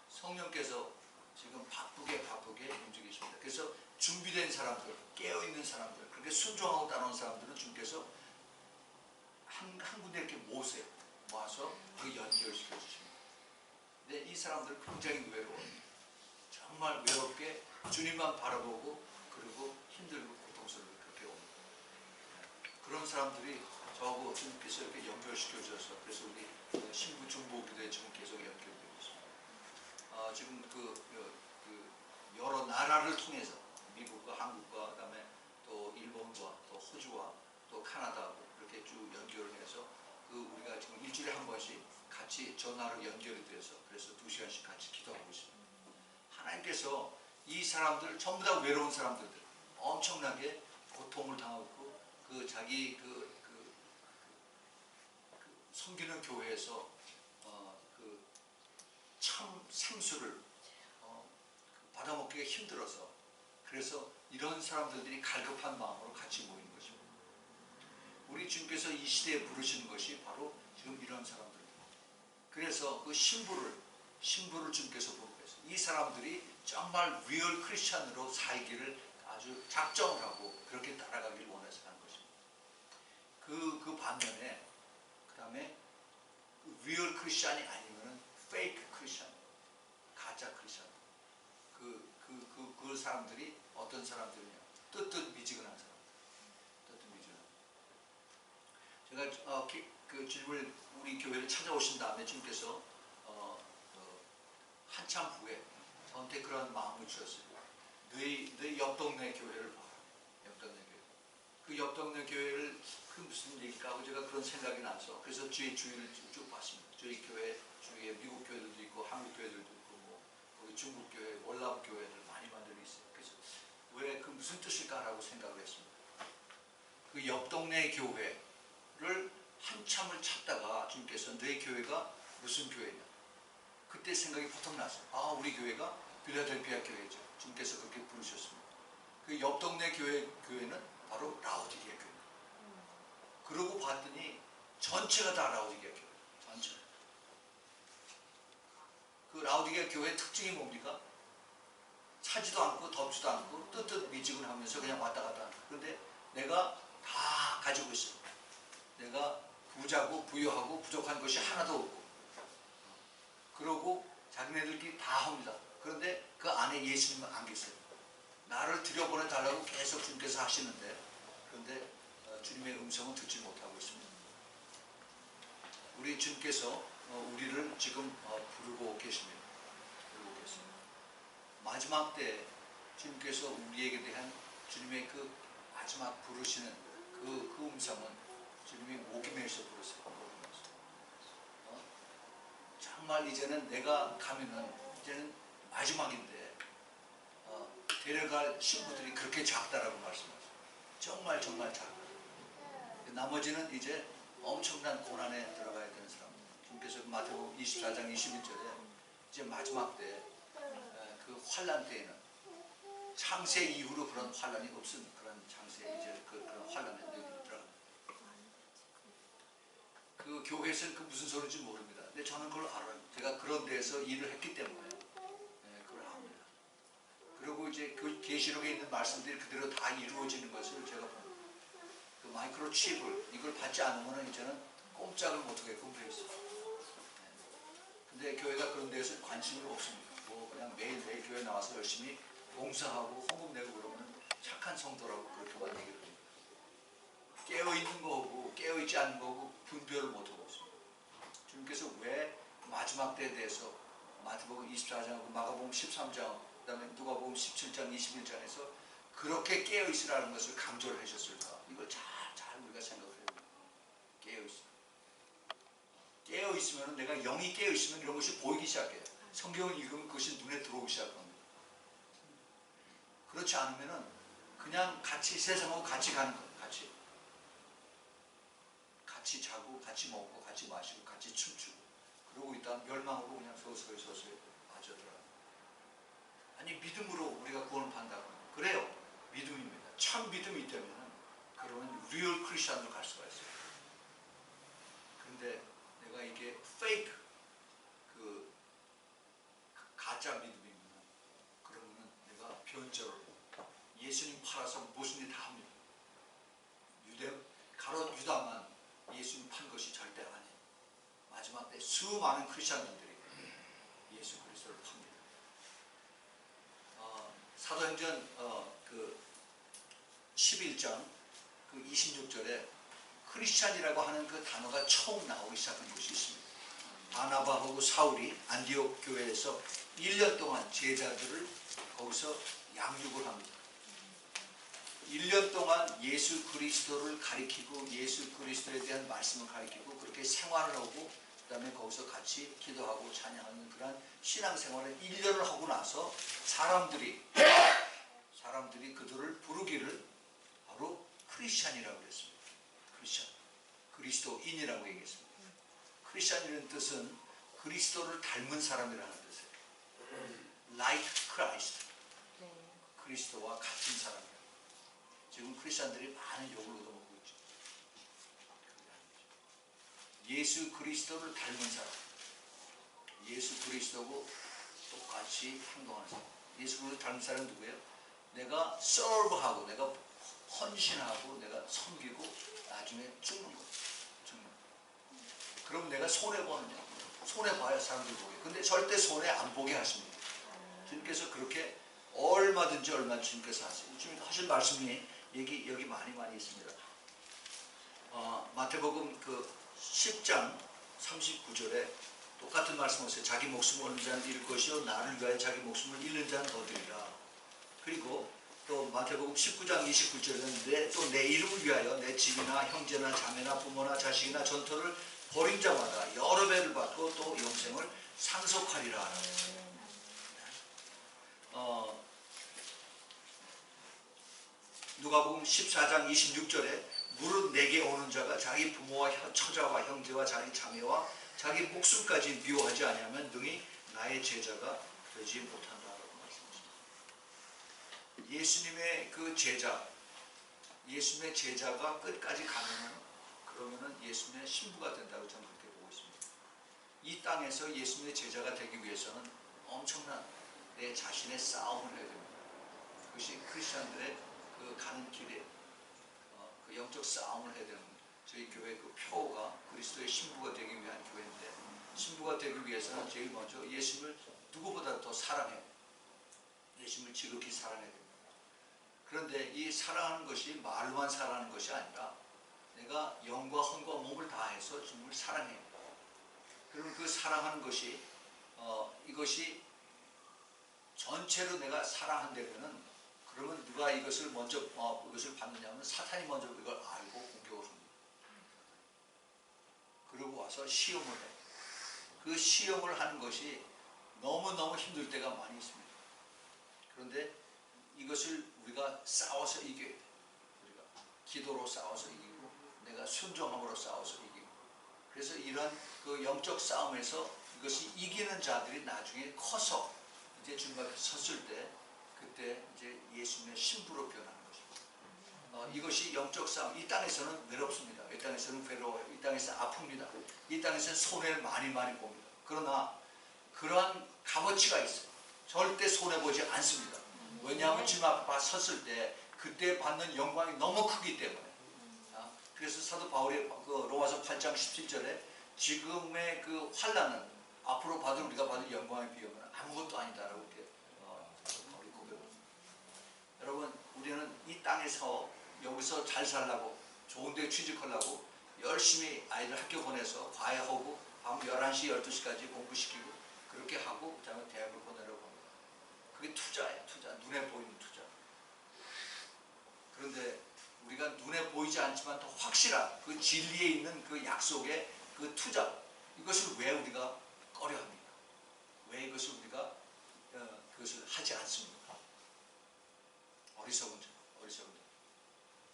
성령께서 지금 바쁘게 움직이십니다. 그래서 준비된 사람들, 깨어있는 사람들, 그렇게 순종하고 따라오는 사람들은 주님께서 한 군데 이렇게 모아서 그 연결시켜 주십니다. 근데 이 사람들은 굉장히 외로워요. 정말 외롭게 주님만 바라보고 그리고 힘들고 고통스럽게 그렇게 옵니다. 그런 사람들이 저하고 주님께서 이렇게 연결시켜 주셔서 그래서 우리 신부 중보기도에 지금 계속 연결되고 있습니다. 지금 여러 나라를 통해서 미국과 한국과 그다음에 또 일본과 또 호주와 또 카나다하고 이렇게 쭉 연결을 해서 우리가 지금 일주일에 한 번씩 같이 전화로 연결이 돼서 그래서 2시간씩 같이 기도하고 있습니다. 하나님께서 이 사람들 전부 다 외로운 사람들들 엄청나게 고통을 당하고 있고 자기 섬기는 교회에서 참 생수를 받아먹기가 힘들어서 그래서 이런 사람들이 갈급한 마음으로 같이 모이는 것입니다. 우리 주님께서 이 시대에 부르시는 것이 바로 지금 이런 사람들입니다. 그래서 그 신부를 주님께서 부르고 계세요. 이 사람들이 정말 리얼 크리스찬으로 살기를 아주 작정을 하고 그렇게 따라가기를 원해서 하는 것입니다. 그 반면에 그 다음에 리얼 크리스찬이 아니면은 페이크 크리스찬, 가짜 크리스찬. 그 사람들이 어떤 사람들이냐? 뜨뜻미지근한 사람. 뜨뜻미지근한. 제가 주님을 우리 교회를 찾아오신 다음에 주님께서 한참 후에 저한테 그런 마음을 주셨어요. 너희 옆 동네 교회를 봐. 옆 동네 교회. 그 옆 동네 교회를 무슨 얘기일까 하고 제가 그런 생각이 나서 그래서 주위를 쭉 봤습니다. 저희 교회 주위에 미국 교회들도 있고 한국 교회들도 있고 뭐 우리 중국 교회, 월남 교회들 많이 만들어 있어요. 그래서 왜 그 무슨 뜻일까라고 생각을 했습니다. 그 옆 동네 교회를 한참을 찾다가 주님께서 너희 교회가 무슨 교회냐? 그때 생각이 보통 났어요. 아, 우리 교회가 필라델피아 교회죠. 주님께서 그렇게 부르셨습니다. 그 옆 동네 교회는 바로 라오디게아 교회. 그러고 봤더니 전체가 다 라오디게아 교회. 전체. 그 라오디게아 교회의 특징이 뭡니까? 차지도 않고 덥지도 않고 뜨뜻미지근하면서 그냥 왔다 갔다 하는. 그런데 내가 다 가지고 있어. 내가 부자고 부유하고 부족한 것이 하나도 없고. 그러고 자기네들끼리 다 합니다. 그런데 그 안에 예수님은 안 계세요. 나를 들여보내달라고 계속 주님께서 하시는데 그런데 주님의 음성은 듣지 못하고 있습니다. 우리 주님께서 우리를 지금 부르고 계십니다. 마지막 때 주님께서 우리에게 대한 주님의 그 마지막 부르시는 그 음성은 주님이 목임에서 부르세요. 정말 이제는 내가 가면은 이제는 마지막인데 데려갈 신부들이 그렇게 작다라고 말씀하세요. 정말 작다. 나머지는 이제 엄청난 고난에 들어가야 되는 사람들. 주님께서 마태복음 24장 21절에 이제 마지막 때 그 환란 때에는 창세 이후로 그런 환란이 없은 그런 창세 이제 그런 환란에 들어갑니다. 그 교회에서는 그 무슨 소리인지 모릅니다. 근데 저는 그걸 알아요. 제가 그런 데서 일을 했기 때문에 그걸 압니다. 그리고 이제 그 계시록에 있는 말씀들이 그대로 다 이루어지는 것을 제가 봅니다. 그 마이크로 칩을 이걸 받지 않으면 이제는 꼼짝을 못하게끔 돼 있어요. 근데 교회가 그런 데에서 관심이 없습니다. 뭐 그냥 매일매일 교회 나와서 열심히 봉사하고 헌금 내고 그러면 착한 성도라고 그렇게만 얘기를 합니다. 깨어있는 거고 깨어있지 않는 거고 분별을 못하고 있습니다. 주님께서 왜 마지막 때에 대해서 마태복음 24장하고 마가복음 13장 그 다음에 누가복음 17장 21장에서 그렇게 깨어있으라는 것을 강조를 하셨을까? 이걸 잘 우리가 생각해야 됩니다. 깨어있어. 깨어있으면 내가 영이 깨어있으면 이런 것이 보이기 시작해요. 성경을 읽으면 그것이 눈에 들어오기 시작합니다. 그렇지 않으면 그냥 같이 세상하고 같이 가는 거예요. 같이 자고 같이 먹고 같이 마시고 같이 춤추고 그러고 있다가 멸망으로 그냥 서서히 빠져들어요. 아니 믿음으로 우리가 구원을 받는다고 그래요. 믿음입니다. 참 믿음이 있다면 그러면 리얼 크리스천으로 갈 수가 있어요. 그런데 내가 이게 페이크 그 가짜 믿음이면 그러면 내가 변절을 예수님 팔아서 무슨 일 다 합니다. 가롯 유다만 예수님 판 것이 절대 아니에요. 마지막 때 수많은 크리스천들이 예수 그리스도를 팝니다. 사도행전 그 11장 그 26절에 크리스천이라고 하는 그 단어가 처음 나오기 시작한 것이 있습니다. 바나바하고 사울이 안디옥 교회에서 1년 동안 제자들을 거기서 양육을 합니다. 1년 동안 예수 그리스도를 가리키고 예수 그리스도에 대한 말씀을 가리키고 그렇게 생활을 하고 그 다음에 거기서 같이 기도하고 찬양하는 그런 신앙생활을 1년을 하고 나서 사람들이 그들을 부르기를 바로 크리스찬이라고 그랬습니다. 크리스찬, 그리스도인이라고 얘기했습니다. 크리스찬이라는 뜻은 그리스도를 닮은 사람이라는 뜻이에요. Like Christ. 그리스도와 같은 사람이에요. 지금 크리스찬들이 많은 욕을 얻어먹고 있죠. 예수 그리스도를 닮은 사람. 예수 그리스도고 똑같이 행동하는 사람. 예수 그리스도 닮은 사람은 누구예요? 내가 serve하고 내가 헌신하고 내가 섬기고 나중에 죽는 거예요. 그럼 내가 손해보느냐? 손해봐야 사람들이 보게. 근데 절대 손해 안 보게 하십니다. 주님께서 그렇게 얼마든지 주님께서 하세요. 주님 하실 말씀이 여기 많이 있습니다. 마태복음 그 10장 39절에 똑같은 말씀하세요. 자기 목숨을 얻는 자는 잃을 것이요 나를 위하여 자기 목숨을 잃는 자는 얻으리라. 그리고 또 마태복음 19장 29절에는 또 내 이름을 위하여 내 집이나 형제나 자매나 부모나 자식이나 전토를 벌인 자마다 여러 배를 받고 또 영생을 상속하리라. 누가복음 14장 26절에 무릇 내게 오는 자가 자기 부모와 처자와 형제와 자기 자매와 자기 목숨까지 미워하지 아니하면 능히 나의 제자가 되지 못한다라고 말씀하십니다. 예수님의 그 제자, 예수님의 제자가 끝까지 그러면은 예수님의 신부가 된다고 저는 그렇게 보고 있습니다. 이 땅에서 예수님의 제자가 되기 위해서는 엄청난 내 자신의 싸움을 해야 됩니다. 그것이 크리스천들의 그 가는 길에 그 영적 싸움을 해야 되는 겁니다. 저희 교회 그 표가 그리스도의 신부가 되기 위한 교회인데 신부가 되기 위해서는 제일 먼저 예수님을 누구보다 더 사랑해요. 예수님을 지극히 사랑해야 됩니다. 그런데 이 사랑하는 것이 말로만 사랑하는 것이 아니라 내가 영과 혼과 몸을 다해서 주님을 사랑해요. 그러면 그 사랑하는 것이 이것이 전체로 내가 사랑한다면은 그러면 누가 이것을 먼저 이것을 받느냐면 사탄이 먼저 이걸 알고 공격을 합니다. 그러고 와서 시험을 해. 그 시험을 하는 것이 너무너무 힘들 때가 많이 있습니다. 그런데 이것을 우리가 싸워서 이겨야 돼. 우리가 기도로 싸워서 이기고 내가 순종함으로 싸워서 이기고 그래서 이런 그 영적 싸움에서 이것이 이기는 자들이 나중에 커서 이제 주님 앞에 섰을 때 그때 이제 예수님의 신부로 변하는 것입니다. 이것이 영적 싸움. 이 땅에서는 외롭습니다. 이 땅에서는 괴로워요. 이 땅에서 아픕니다. 이 땅에서는 손해를 많이 봅니다. 그러나 그러한 값어치가 있어요. 절대 손해보지 않습니다. 왜냐하면 주님 앞에 섰을 때 그때 받는 영광이 너무 크기 때문에. 그래서 사도 바울이 그 로마서 8장 17절에 지금의 그 환난은 앞으로 우리가 받을 영광에 비하면 아무것도 아니다라고 이렇게 바울이 고백합니다. 여러분 우리는 이 땅에서 여기서 잘 살라고 좋은 데 취직하려고 열심히 아이들 학교 보내서 과외하고 밤 11시 12시까지 공부시키고 그렇게 하고 그다음에 대학을 보내려고 합니다. 그게 투자예요. 투자. 눈에 보이는 투자. 그런데 우리가 눈에 보이지 않지만 더 확실한 그 진리에 있는 그 약속의 그 투자 이것을 왜 우리가 꺼려합니까? 왜 이것을 우리가 그것을 하지 않습니까? 어리석은 자.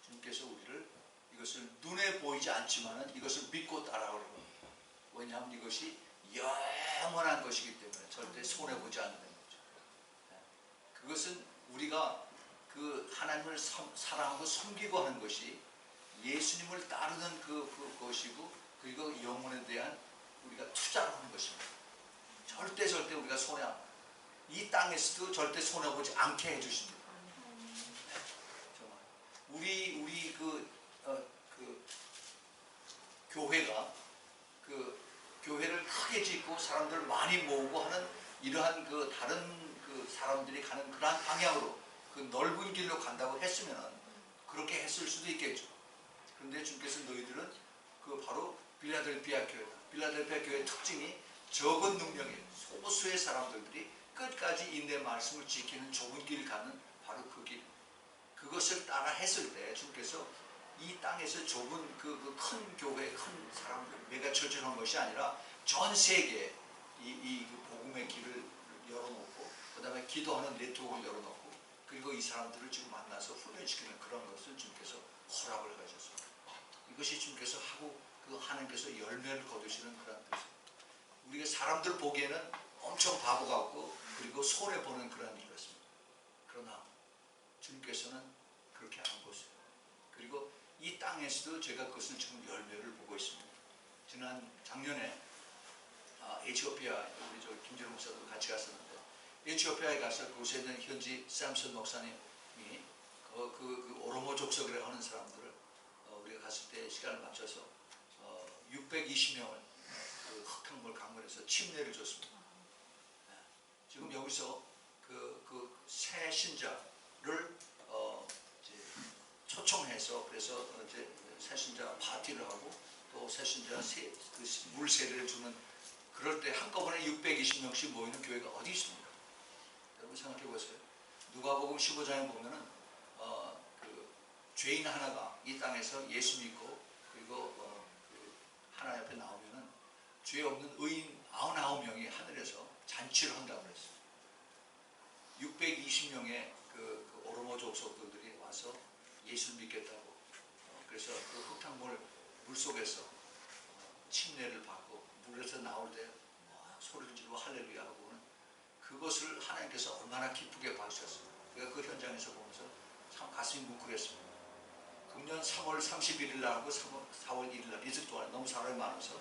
주님께서 우리를 이것을 눈에 보이지 않지만은 이것을 믿고 따라오라고 합니다. 왜냐하면 이것이 영원한 것이기 때문에 절대 손해보지 않는 거죠. 그것은 우리가 그 하나님을 사랑하고 섬기고 하는 것이 예수님을 따르는 그것이고 그리고 영혼에 대한 우리가 투자를 하는 것입니다. 절대 우리가 손해 안 봐요. 이 땅에서도 절대 손해보지 않게 해주십니다. 정말 우리 교회가 그 교회를 크게 짓고 사람들을 많이 모으고 하는 이러한 그 다른 그 사람들이 가는 그러한 방향으로 그 넓은 길로 간다고 했으면 그렇게 했을 수도 있겠죠. 그런데 주님께서 너희들은 그 바로 빌라델피아 교회다. 빌라델피아 교회의 특징이 적은 능력의 소수의 사람들이 끝까지 인내 말씀을 지키는 좁은 길을 가는 바로 그 길. 그것을 따라 했을 때 주께서 이 땅에서 좁은 그 큰 교회, 큰 사람들, 메가처치를 한 것이 아니라 전 세계에 이 복음의 길을 열어놓고 그 다음에 기도하는 네트워크를 열어놓고 그리고 이 사람들을 지금 만나서 훈련시키는 그런 것을 주님께서 허락을 가졌습니다. 이것이 주님께서 하고 그 하나님께서 열매를 거두시는 그런 뜻입니다. 우리가 사람들 보기에는 엄청 바보 같고 그리고 손해보는 그런 일 같습니다. 그러나 주님께서는 그렇게 안 보세요. 그리고 이 땅에서도 제가 그것을 지금 열매를 보고 있습니다. 작년에 에티오피아 우리 저 김재룡 목사도 같이 갔었는데 에티오피아에 가서 그곳에 있는 현지 샘슨 목사님이 그 오로모 족속이라고 하는 사람들을 우리가 갔을 때 시간을 맞춰서 620명을 그 흑탕물 강물에서 침례를 줬습니다. 지금 여기서 그 새 신자를 이제 초청해서 그래서 이제 새 신자 파티를 하고 또 새 신자 그 물 세례를 주는 그럴 때 한꺼번에 620명씩 모이는 교회가 어디 있습니까? 여러분 생각해 보세요. 누가복음 15장에 보면은 그 죄인 하나가 이 땅에서 예수 믿고 그리고 그 하나님 앞에 나오면은 죄 없는 의인 99명이 하늘에서 잔치를 한다고 그랬어요. 620명의 그 오로모 족속들이 와서 예수를 믿겠다고 그래서 그 흙탕물 물속에서 침례를 받고 물에서 나올 때 소리를 지르고 할렐루야 하고는 그것을 하나님께서 얼마나 기쁘게 봐주셨습니다. 제가 그 현장에서 보면서 참 가슴이 뭉클했습니다. 금년 3월 31일 날하고 4월 1일 날 이틀 동안 너무 사람이 많아서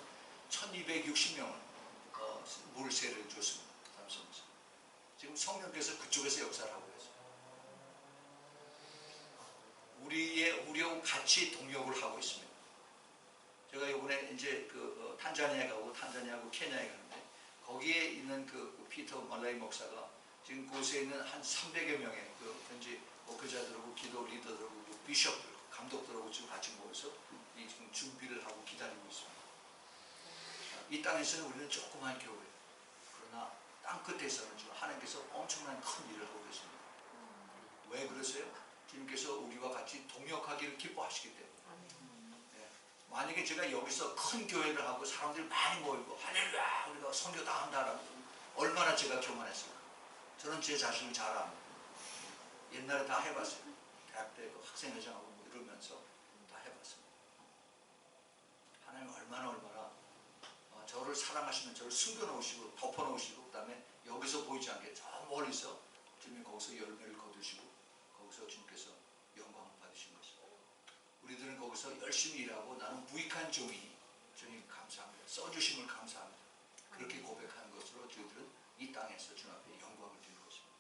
1260명을 물 세례를 줬습니다. 지금 성령께서 그쪽에서 역사를 하고 있어요. 우리하고 같이 동역을 하고 있습니다. 제가 이번에 이제 그 탄자니아에 가고 탄자니아하고 케냐에 가는데 거기에 있는 그 피터 말라이 목사가 지금 그곳에 있는 한 300여 명의 그 현지 목회자들하고 기도 리더들하고 비숍들, 감독들하고 지금 같이 모여서 지금 준비를 하고 기다리고 있습니다. 이 땅에서는 우리는 조그만 교회, 그러나 땅 끝에서는 지금 하나님께서 엄청난 큰 일을 하고 계십니다. 왜 그러세요? 주님께서 우리와 같이 동역하기를 기뻐하시기 때문에. 네. 만약에 제가 여기서 큰 교회를 하고 사람들이 많이 모이고 할렐루야 우리가 선교 다 한다라고 얼마나 제가 교만했을까. 저는 제 자신을 잘 압니다. 옛날에 다 해봤어요. 대학 때 학생회장하고 뭐 이러면서 다 해봤습니다. 하나님 얼마나 저를 사랑하시면 저를 숨겨놓으시고 덮어놓으시고 그 다음에 여기서 보이지 않게 저 멀리서 주님이 거기서 열매를 거두시고 거기서 주님께서 영광을 받으신 것입니다. 우리들은 거기서 열심히 일하고 나는 무익한 종이니 주님 감사합니다. 써주심을 감사합니다. 그렇게 고백하는 것으로 저희들은 이 땅에서 주님 앞에 영광을 드리는 것입니다.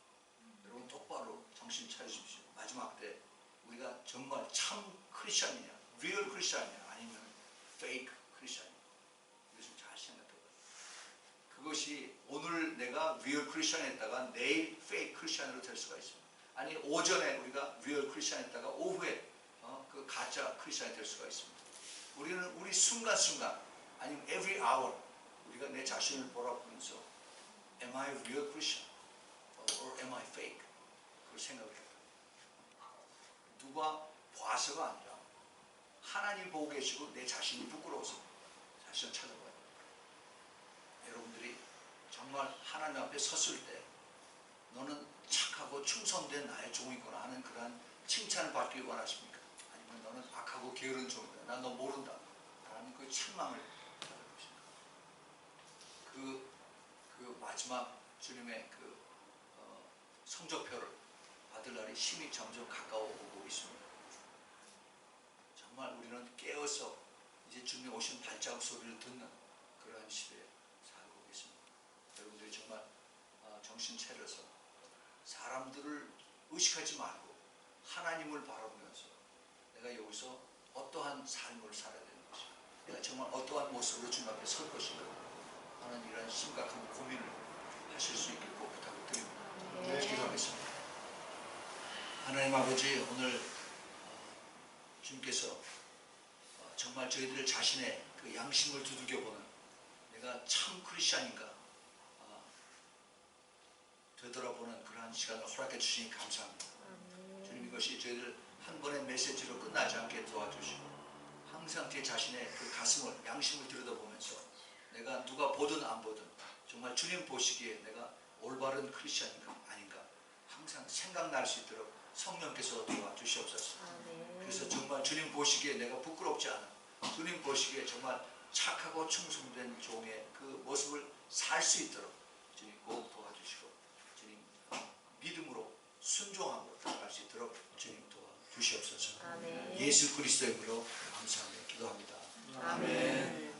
여러분 똑바로 정신 차리십시오. 마지막 때 우리가 정말 참 크리스찬이냐 리얼 크리스찬이냐 아니면 페이크 크리스찬이냐 이것을 잘 생각해봐요. 그것이 오늘 내가 리얼 크리스찬 했다가 내일 페이크 크리스찬으로 될 수가 있습니다. 아니 오전에 우리가 리얼 크리스찬 했다가 오후에 그 가짜 크리스찬이 될 수가 있습니다. 우리는 우리 순간순간 아니면 every hour 우리가 내 자신을 돌아보면서 Am I real Christian? Or am I fake? 그걸 생각을 해요. 누가 봐서가 아니라 하나님 보고 계시고 내 자신이 부끄러워서 자신을 찾아봐요. 여러분들이 정말 하나님 앞에 섰을 때 너는 착하고 충성된 나의 종이구나 하는 그러한 칭찬을 받기 원하십니까? 아니면 너는 악하고 게으른 종이구나 난 너 모른다 라는 그 책망을 받아보십니까? 그 마지막 주님의 그 성적표를 받을 날이 심히 점점 가까워 오고 있습니다. 정말 우리는 깨어서 이제 주님이 오신 발자국 소리를 듣는 그러한 시대에 살고 있습니다. 여러분들이 정말 정신 차려서 사람들을 의식하지 말고 하나님을 바라보면서 내가 여기서 어떠한 삶을 살아야 되는 것인가, 내가 정말 어떠한 모습으로 주님 앞에 설 것인가 하는 이런 심각한 고민을 하실 수 있기를 꼭 부탁드립니다. 네. 기도하겠습니다. 하나님 아버지, 오늘 주님께서 정말 저희들 자신의 그 양심을 두들겨보는 내가 참 크리스찬인가 되돌아보는 그러한 시간을 허락해 주시니 감사합니다. 주님 것이 저희들 한 번의 메시지로 끝나지 않게 도와주시고 항상 제 자신의 그 가슴을 양심을 들여다보면서 내가 누가 보든 안 보든 정말 주님 보시기에 내가 올바른 크리스천인가 아닌가 항상 생각날 수 있도록 성령께서 도와주시옵소서. 그래서 정말 주님 보시기에 내가 부끄럽지 않아 주님 보시기에 정말 착하고 충성된 종의 그 모습을 살 수 있도록 주님 꼭 도와주시고 주님 믿음으로 순종함으로 따라갈 수 있도록 주님 도와주시옵소서. 예수 그리스도의 이름으로 감사하며 기도합니다. 아멘.